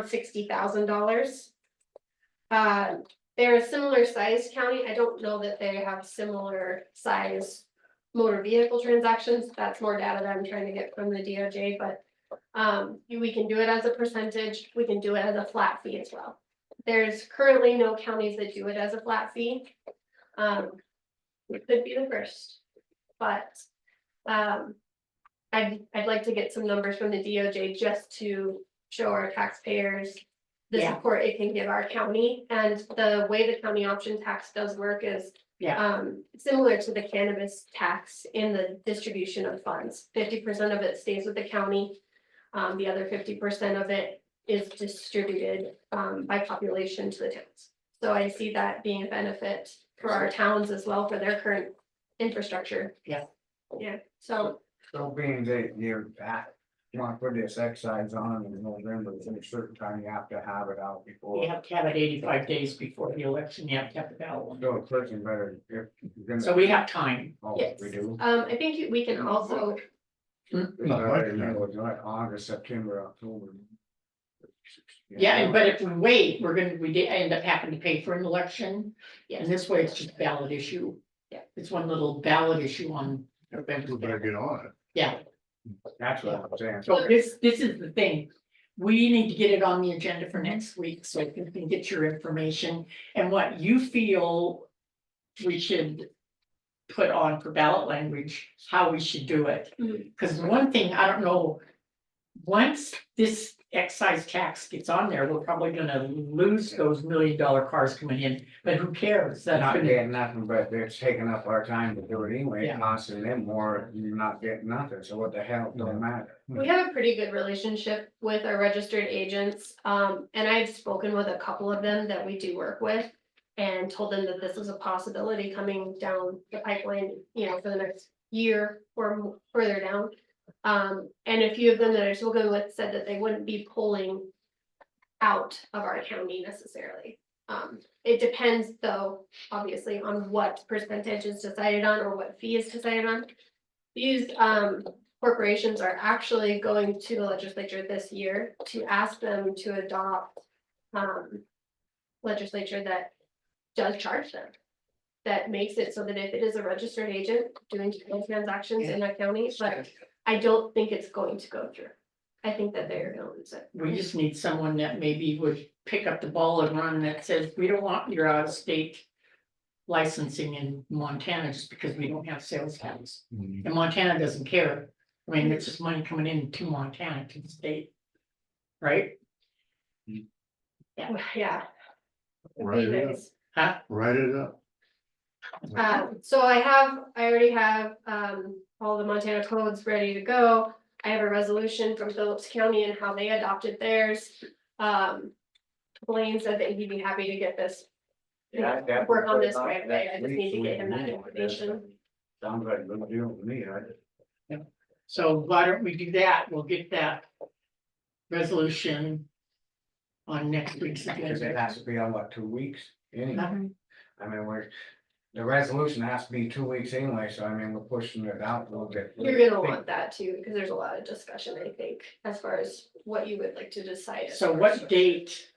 $60,000. They're a similar size county. I don't know that they have similar size motor vehicle transactions. That's more data that I'm trying to get from the DOJ, but we can do it as a percentage. We can do it as a flat fee as well. There's currently no counties that do it as a flat fee. It could be the first, but I'd like to get some numbers from the DOJ just to show our taxpayers the Yeah. support it can give our county. And the way the county option tax does work is similar to the cannabis tax in the distribution of funds. 50% of it stays with the county. The other 50% of it is distributed by population to the towns. So I see that being a benefit for our towns as well for their current infrastructure. Yeah. Yeah, so So being that you're at, you wanna put this exercise on in November, there's a certain time you have to have it out before. You have to have it 85 days before the election. You have to have the ballot. So a person better, if you're gonna. So we have time. Oh, yes, we do. I think we can also, Like August, September, October. Yeah, but if we wait, we did end up having to pay for an election. yes, And this way it's just ballot issue. Yeah. It's one little ballot issue on November. We better get on it. Yeah, That's what I'm saying. so this is the thing. We need to get it on the agenda for next week so you can get your information and what you feel we should put on for ballot language, how we should do it. Mhm. Because one thing, I don't know, once this excise tax gets on there, we're probably gonna lose those $1 million cars coming in, but who cares? They're That's not gonna, getting nothing, but they're taking up our time to do it anyway, Yeah. costing them more, you're not getting nothing, so what the hell, don't matter. we have a pretty good relationship with our registered agents. And I've spoken with a couple of them that we do work with. And told them that this is a possibility coming down the pipeline, for the next year or further down. And a few of them that I spoken with said that they wouldn't be pulling out of our county necessarily. It depends though, obviously, on what percentage is decided on or what fee is decided on. These corporations are actually going to the legislature this year to ask them to adopt legislature that does charge them. That makes it so that if it is a registered agent doing transactions in a county, but I don't think it's going to go through. I think that they're gonna lose it. We just need someone that maybe would pick up the ball and run that says, we don't want your out of state licensing in Montana just because we don't have sales tax. And Montana doesn't care. I mean, it's just money coming in to Montana, to the state. Right? Yeah. Write it up, Anyways, Huh? write it up. so I already have, all the Montana codes ready to go. I have a resolution from Phillips County and how they adopted theirs. Blaine said that he'd be happy to get this. Yeah, I Work on definitely this put it right on away. I next just week need to so we get him can that meet on this. information. Sounds like a good deal to me, right? So why don't we do that? We'll get that resolution on next week's Because it agenda. has to be on what, 2 weeks? Anyway, Mhm. I mean, the resolution has to be 2 weeks anyway, so I mean, we're pushing it out a little bit. You're gonna want that too, because there's a lot of discussion, I think, as far as what you would like to decide. as So far what as- date?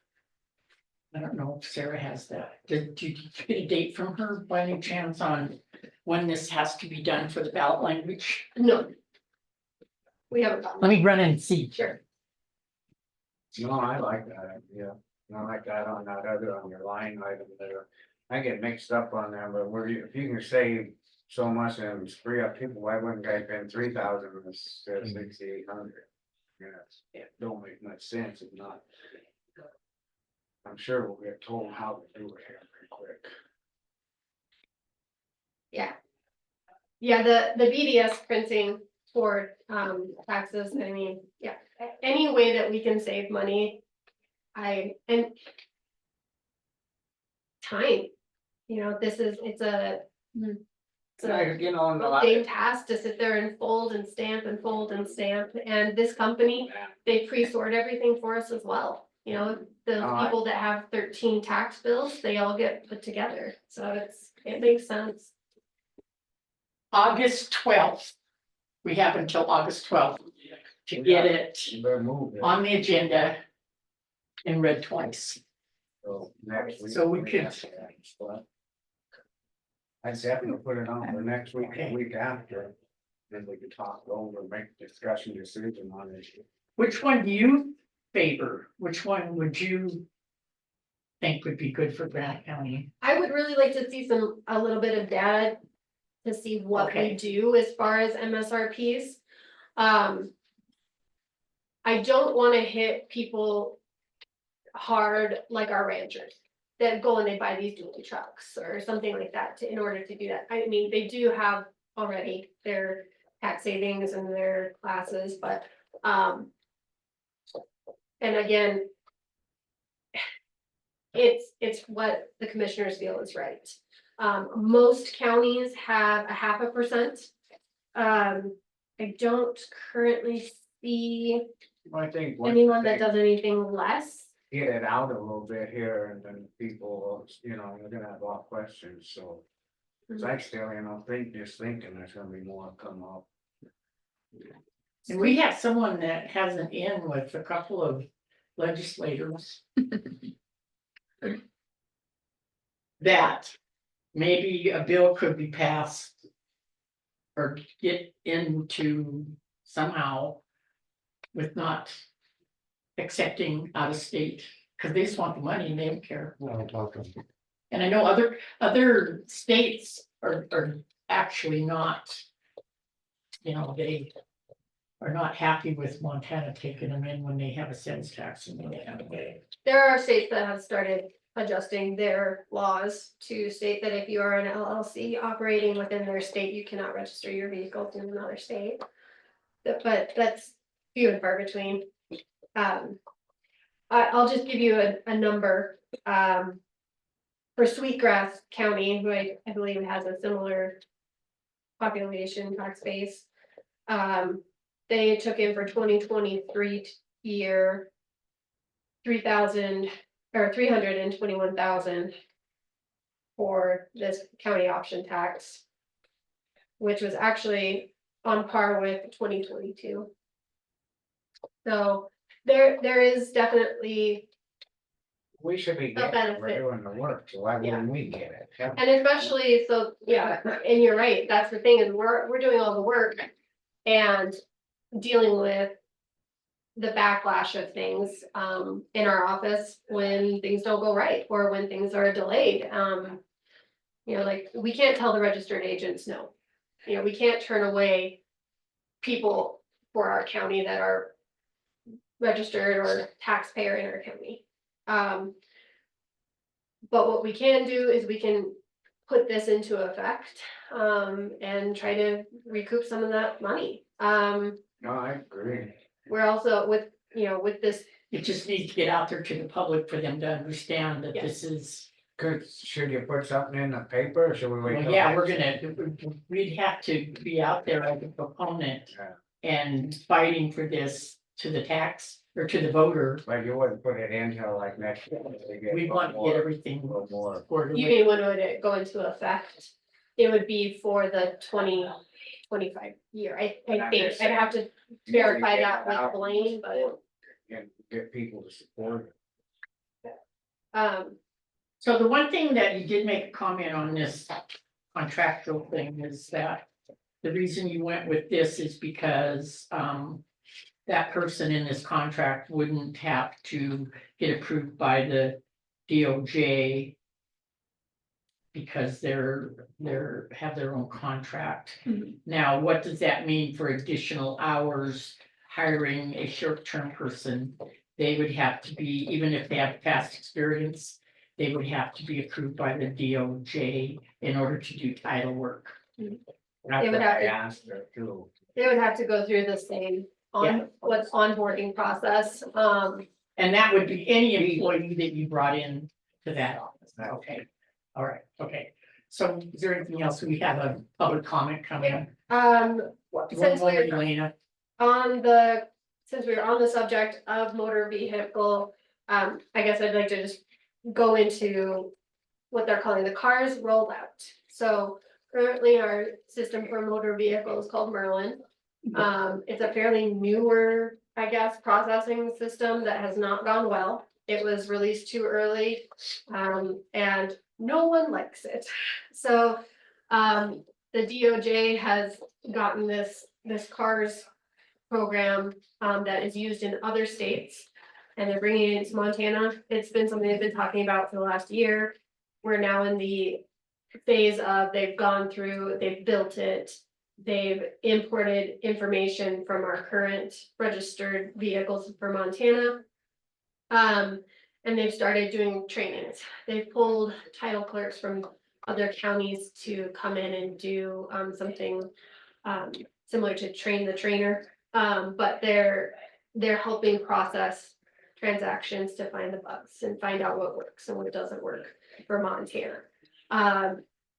I don't know if Sarah has that. Did you get a date from her by any chance on when this has to be done for the ballot language? No. We haven't gotten. Let me run and see. Sure. No, I like that, yeah, I like that on that other, on your line item there. I get mixed up on them, but if you can save so much and free up people, why wouldn't I spend 3,000 instead of 6,800? Yes, it don't make much sense if not. I'm sure we'll get told how to do it here pretty quick. Yeah. Yeah, the BDS printing for taxes, I mean, yeah, any way that we can save money. And time, it's a You know, and a lot- mundane task to sit there and fold and stamp and fold and stamp, and this company, they pre-sort everything for us as well. The Oh, people that have 13 tax bills, they all get put together, so it makes sense. August 12th. We have until August 12th to get it You better move it. on the agenda and read twice. So next week. So we could- I'd definitely put it on for next week, Okay. the week after. Then we could talk over, make discussion decision on it. Which one do you favor? Which one would you think would be good for Granite County? I would really like to see a little bit of data to see what we Okay. do as far as MSRPs. I don't wanna hit people hard like our ranchers that go and they buy these dually trucks or something like that in order to do that. I mean, they do have already their tax savings and their classes, but, and again, it's what the commissioners feel is right. Most counties have a 0.5%. I don't currently see I think. anyone that does anything less. Get it out a little bit here and then people, they're gonna have a lot of questions, so. Cause I still, thinking there's gonna be more come up. And we have someone that has an in with a couple of legislators. That maybe a bill could be passed. Or get into somehow. With not. Accepting out of state, cause they just want the money and they don't care. I'll talk to them. And I know other states are actually not. They are not happy with Montana taking them in when they have a sales tax and when they have a. There are states that have started adjusting their laws to state that if you are an LLC operating within their state, you cannot register your vehicle in another state. But that's few and far between. I'll just give you a number, for Sweetgrass County, who I believe has a similar population tax base. they took in for 2023 year. 3,000 or 321,000. For this county option tax. Which was actually on par with 2022. So there is definitely, We should be A getting, it. We're benefit. doing the work, so why wouldn't we get it? Yeah. and especially, so, yeah, and you're right, that's the thing, is we're doing all the work. And dealing with. The backlash of things in our office when things don't go right, or when things are delayed, You know, like, we can't tell the registered agents no. You know, we can't turn away. People for our county that are. Registered or taxpayer in our county. But what we can do is we can put this into effect, and try to recoup some of that money. No, I agree. We're also with, with this, It just needs to get out there to the public for them to understand that Yeah. this is, Should you put something in the paper, or should we wait? well, till yeah, next- we'd have to be out there as a proponent. Yeah. And fighting for this to the tax or to the voter. But you wouldn't put it in till like next year. We want to get everything. A little more. squared you away. mean when would it go into effect? It would be for the 2025 year, I think, I'd have to verify that with Blaine, but, And get people to support it. So the one thing that you did make a comment on this contractual thing is that. The reason you went with this is because that person in this contract wouldn't have to get approved by the DOJ. Because have their own contract. Mhm. Now, what does that mean for additional hours hiring a short-term person? They would have to be, even if they have past experience, they would have to be approved by the DOJ in order to do title work. That's They would what have I to- asked her too. they would have to go through the same what's onboarding process, And that would be any employee that you brought in to that office. Okay, all right, okay. So is there anything else? We have a public comment coming. One Since more, we're- Elena. since we were on the subject of motor vehicle, I guess I'd like to just go into what they're calling the cars rollout. So currently our system for motor vehicle is called Merlin. It's a fairly newer, I guess, processing system that has not gone well. It was released too early, and no one likes it. So, the DOJ has gotten this CARS program, that is used in other states. And they're bringing it into Montana. It's been something they've been talking about for the last year. We're now in the phase of, they've gone through, they've built it. They've imported information from our current registered vehicles for Montana. And they've started doing trainings. They've pulled title clerks from other counties to come in and do something similar to train the trainer. But they're helping process transactions to find the bugs and find out what works and what doesn't work for Montana.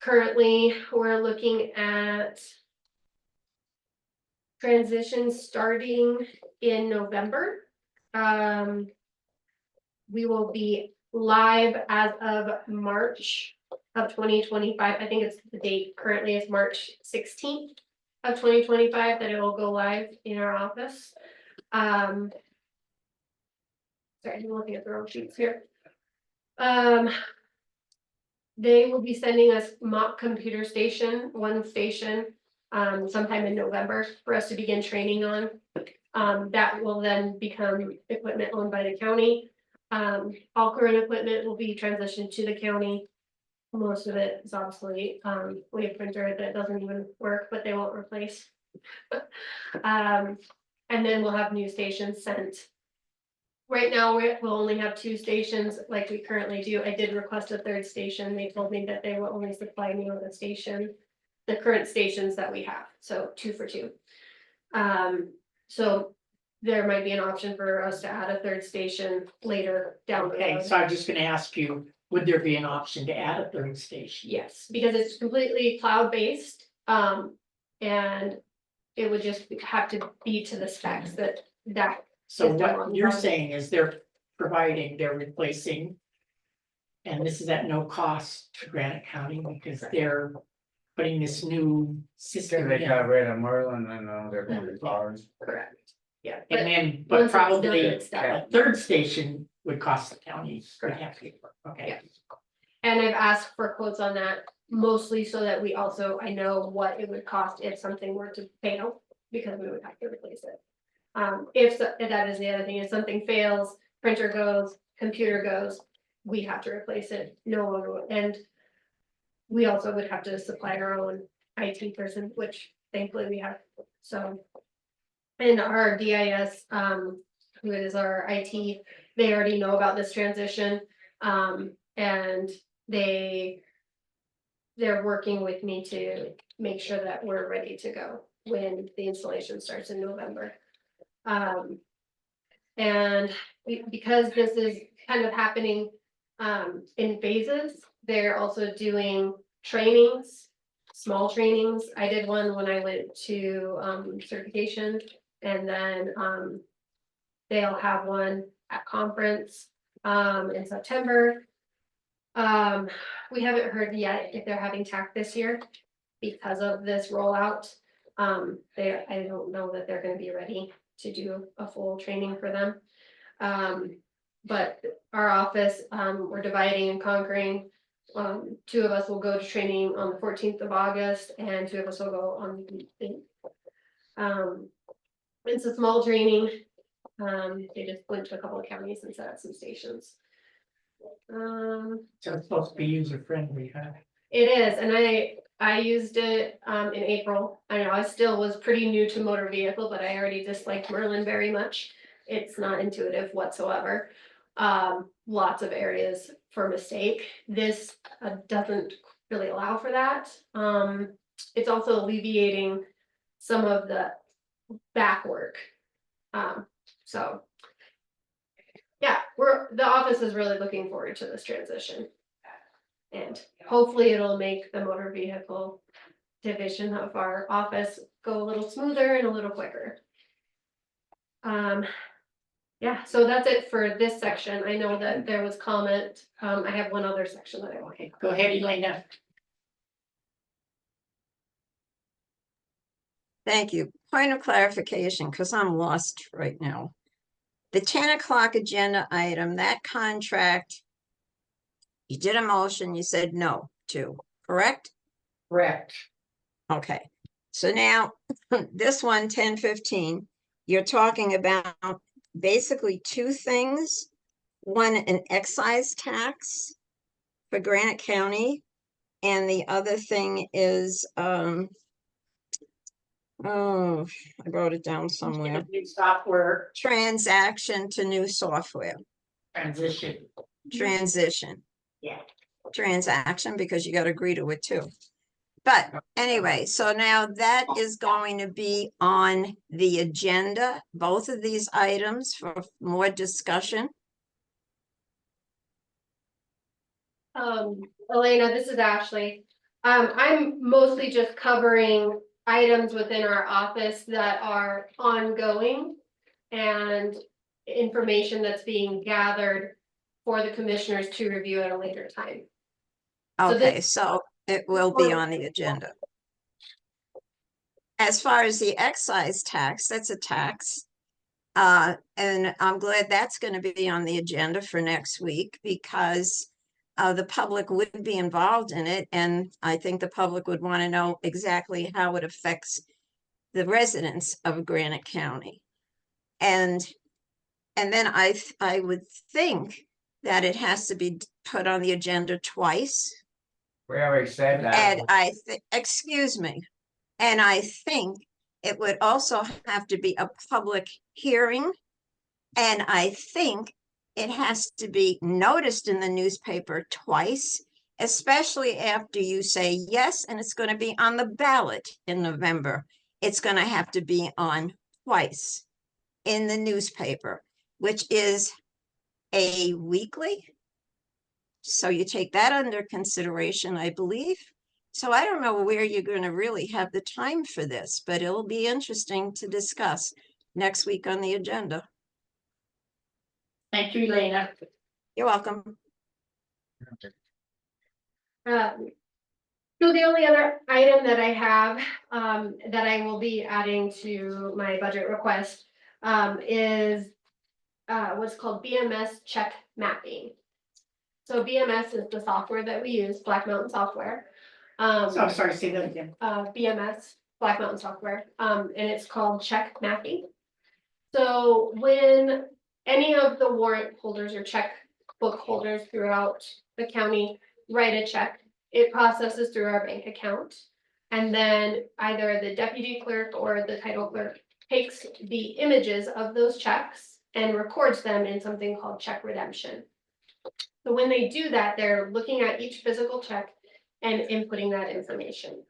Currently, we're looking at transitions starting in November. We will be live as of March of 2025. I think it's the date currently is March 16th of 2025 that it will go live in our office. Sorry, I'm looking at the wrong sheets here. They will be sending us mock computer station, one station, sometime in November for us to begin training on. That will then become equipment owned by the county. All current equipment will be transitioned to the county. Most of it is obsolete. We have a printer that doesn't even work, but they won't replace. And then we'll have new stations sent. Right now, we'll only have 2 stations like we currently do. I did request a 3rd station. They told me that they will only supply me with a station. The current stations that we have, so 2 for 2. So there might be an option for us to add a 3rd station later down the Okay, road. so I'm just gonna ask you, would there be an option to add a 3rd station? Yes, because it's completely cloud-based, and it would just have to be to the specs that. So is done what on you're the- saying is they're providing, they're replacing. And this is at no cost to Granite County because they're putting this new system They got in. rid of Merlin and they're going to cars. Correct, yeah. And then, once but it's done, probably it's done. a third station would cost the county. would have to pay for it. Okay. Yeah. And I've asked for quotes on that, mostly so that we also, I know what it would cost if something were to fail, because we would have to replace it. That is the other thing, if something fails, printer goes, computer goes, we have to replace it, no one will, and. We also would have to supply our own IT person, which thankfully we have, so. And our DIS, who is our IT, they already know about this transition, and they're working with me to make sure that we're ready to go when the installation starts in November. And because this is kind of happening in phases, they're also doing trainings, small trainings. I did one when I went to certification, and then they'll have one at conference in September. We haven't heard yet if they're having TAC this year because of this rollout. I don't know that they're gonna be ready to do a full training for them. But our office, we're dividing and conquering. 2 of us will go to training on the 14th of August, and 2 of us will go on the 15th. It's a small training. They just went to a couple of counties and set up some stations. So it's supposed to be user friendly, huh? It is, and I used it in April. I know I still was pretty new to motor vehicle, but I already disliked Merlin very much. It's not intuitive whatsoever. Lots of areas for mistake. This doesn't really allow for that. It's also alleviating some of the back work. So. Yeah, the office is really looking forward to this transition. And hopefully it'll make the motor vehicle division of our office go a little smoother and a little quicker. Yeah, so that's it for this section. I know that there was comment. I have one other section that I want. Okay, go ahead, Elena. Thank you. Point of clarification, because I'm lost right now. The 10 o'clock agenda item, that contract, you did a motion, you said no to, correct? Correct. Okay, so now this one, 10:15, you're talking about basically 2 things. One, an excise tax for Granite County, and the other thing is, oh, I wrote it down somewhere. New software Transaction to new software, transition. transition. Yeah. Transaction, because you gotta agree to it too. But anyway, so now that is going to be on the agenda, both of these items for more discussion. Elena, this is Ashley. I'm mostly just covering items within our office that are ongoing and information that's being gathered for the commissioners to review at a later time. So this- Okay, so it will be on the agenda. As far as the excise tax, that's a tax. And I'm glad that's gonna be on the agenda for next week because the public would be involved in it, and I think the public would want to know exactly how it affects the residents of Granite County. And then I would think that it has to be put on the agenda twice. We already said that. And excuse me, and I think it would also have to be a public hearing. And I think it has to be noticed in the newspaper twice, especially after you say yes, and it's going to be on the ballot in November. It's going to have to be on twice in the newspaper, which is a weekly. So you take that under consideration, I believe. So I don't know where you're gonna really have the time for this, but it'll be interesting to discuss next week on the agenda. Thank you, Elena. You're welcome. So the only other item that I have, that I will be adding to my budget request, is what's called BMS check mapping. So BMS is the software that we use, Black Mountain Software. So I'm sorry, say that again. BMS, Black Mountain Software, and it's called check mapping. So when any of the warrant holders or checkbook holders throughout the county write a check, it processes through our bank account. And then either the deputy clerk or the title clerk takes the images of those checks and records them in something called check redemption. So when they do that, they're looking at each physical check and inputting that information.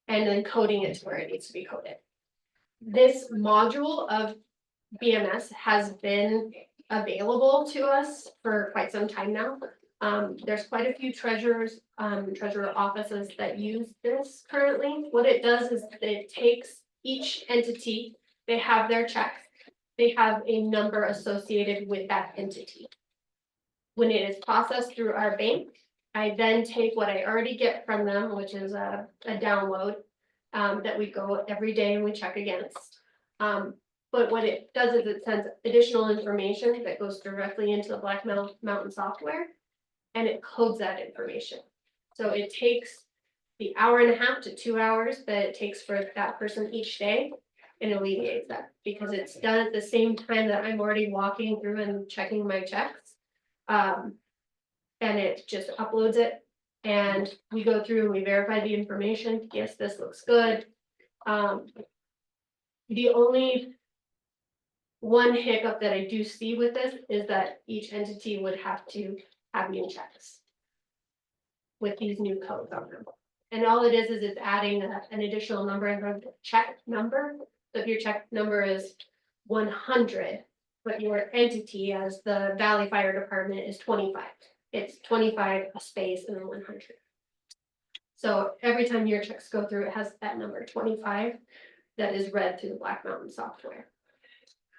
And then coding it to where it needs to be coded. This module of BMS has been available to us for quite some time now. There's quite a few treasurer offices that use this currently. What it does is it takes each entity, they have their checks, they have a number associated with that entity. When it is processed through our bank, I then take what I already get from them, which is a download, that we go every day and we check against. But what it does is it sends additional information that goes directly into the Black Mountain software. And it codes that information. So it takes the 1.5 to 2 hours that it takes for that person each day. And alleviates that because it's done at the same time that I'm already walking through and checking my checks. And it just uploads it. And we go through and we verify the information. Yes, this looks good. The only one hiccup that I do see with this is that each entity would have to have new checks with these new codes on them. And all it is it's adding an additional number in front of the check number. So if your check number is 100, but your entity as the Valley Fire Department is 25, it's 25 a space and then 100. So every time your checks go through, it has that number 25 that is read through the Black Mountain software.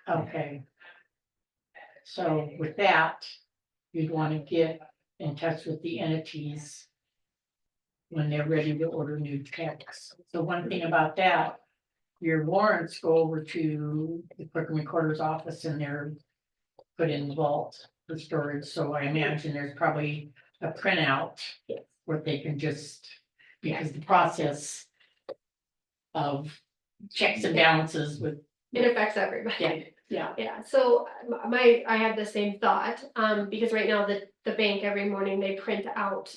Okay. So with that, you'd want to get in touch with the entities when they're ready to order new checks. So one thing about that, your warrants go over to the clerk and recorder's office and they're put in the vault for storage. So I imagine there's probably a printout Yes. where they can just, because the process of checks and balances with, It affects everybody. yeah, yeah. Yeah, so I had the same thought, because right now the bank every morning, they print out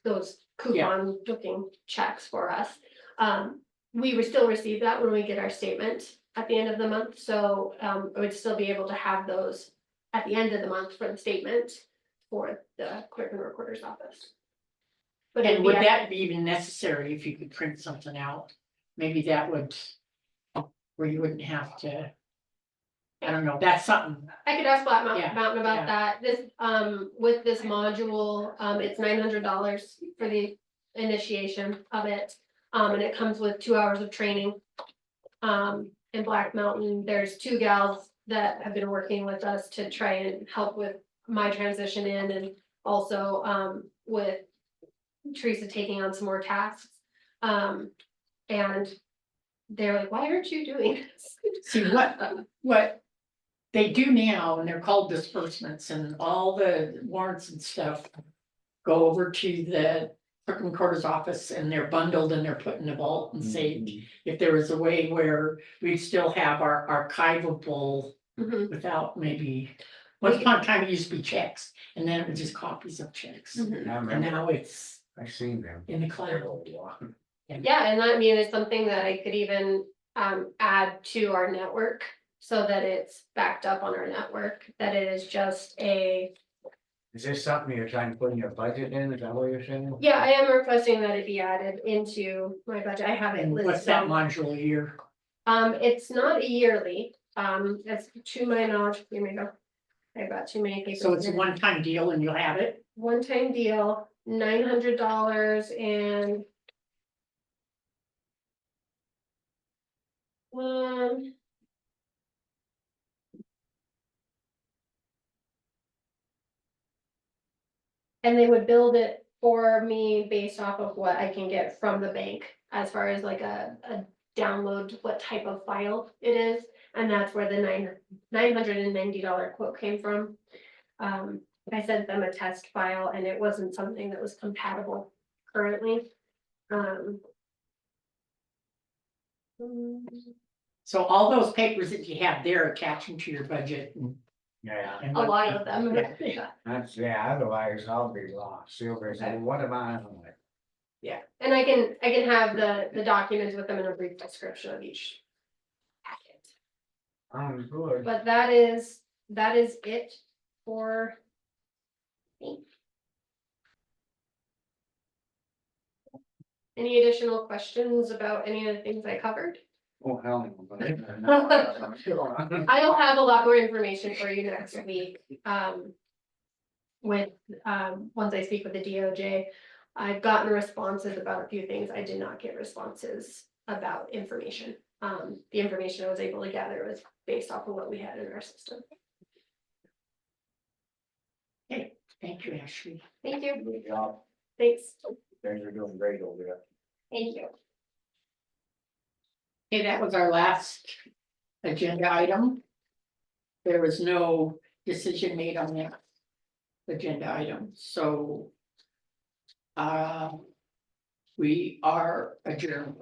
those coupon looking checks for us. We would still receive that when we get our statement at the end of the month, so I would still be able to have those at the end of the month for the statement for the clerk and recorder's office. But And would that be even necessary if you could print something out? Maybe that would, where you wouldn't have to. I don't know, that's something, I could ask Black Yeah, Mountain about yeah. that. This, with this module, it's $900 for the initiation of it. And it comes with 2 hours of training. In Black Mountain, there's 2 gals that have been working with us to try and help with my transition in and also, with Teresa taking on some more tasks. And they're like, why aren't you doing this? see what they do now, and they're called disbursements, and all the warrants and stuff go over to the clerk and recorder's office, and they're bundled and they're put in a vault and saved. If there was a way where we'd still have our archivable Mhm, without maybe, once upon a time it used to be checks, and then it was just copies of checks. mhm. I And remember, now it's I seen them. in the cloud. Yeah, and I mean, it's something that I could even add to our network so that it's backed up on our network, that it is just a. Is this something you're trying to put in your budget in, is that what you're saying? Yeah, I am requesting that it be added into my budget. I have it And listed. what's that module here? It's not yearly, it's to my knowledge, here we go. I've got too many papers. So it's a here. one-time deal and you'll have it? One-time deal, $900 and Um. And they would build it for me based off of what I can get from the bank, as far as like a download, what type of file it is. And that's where the $990 quote came from. I sent them a test file and it wasn't something that was compatible currently. Um. So all those papers that you have there attaching to your budget. Yeah, and A what- lot of them. Yeah. Yeah. that's, yeah, otherwise I'll be lost. Silver said, well, what am I on it? And I can have the documents with them in a brief description of each packet. Good. But that is it for me. Any additional questions about any of the things I covered? Oh, hell no. I'll have a lot more information for you next week, with, once I speak with the DOJ. I've gotten responses about a few things. I did not get responses about information. The information I was able to gather was based off of what we had in our system. Thank you, Ashley. Thank you. Good job. Thanks. Things are doing great over there. Thank you. Okay, that was our last agenda item. There was no decision made on that agenda item, so we are adjourned.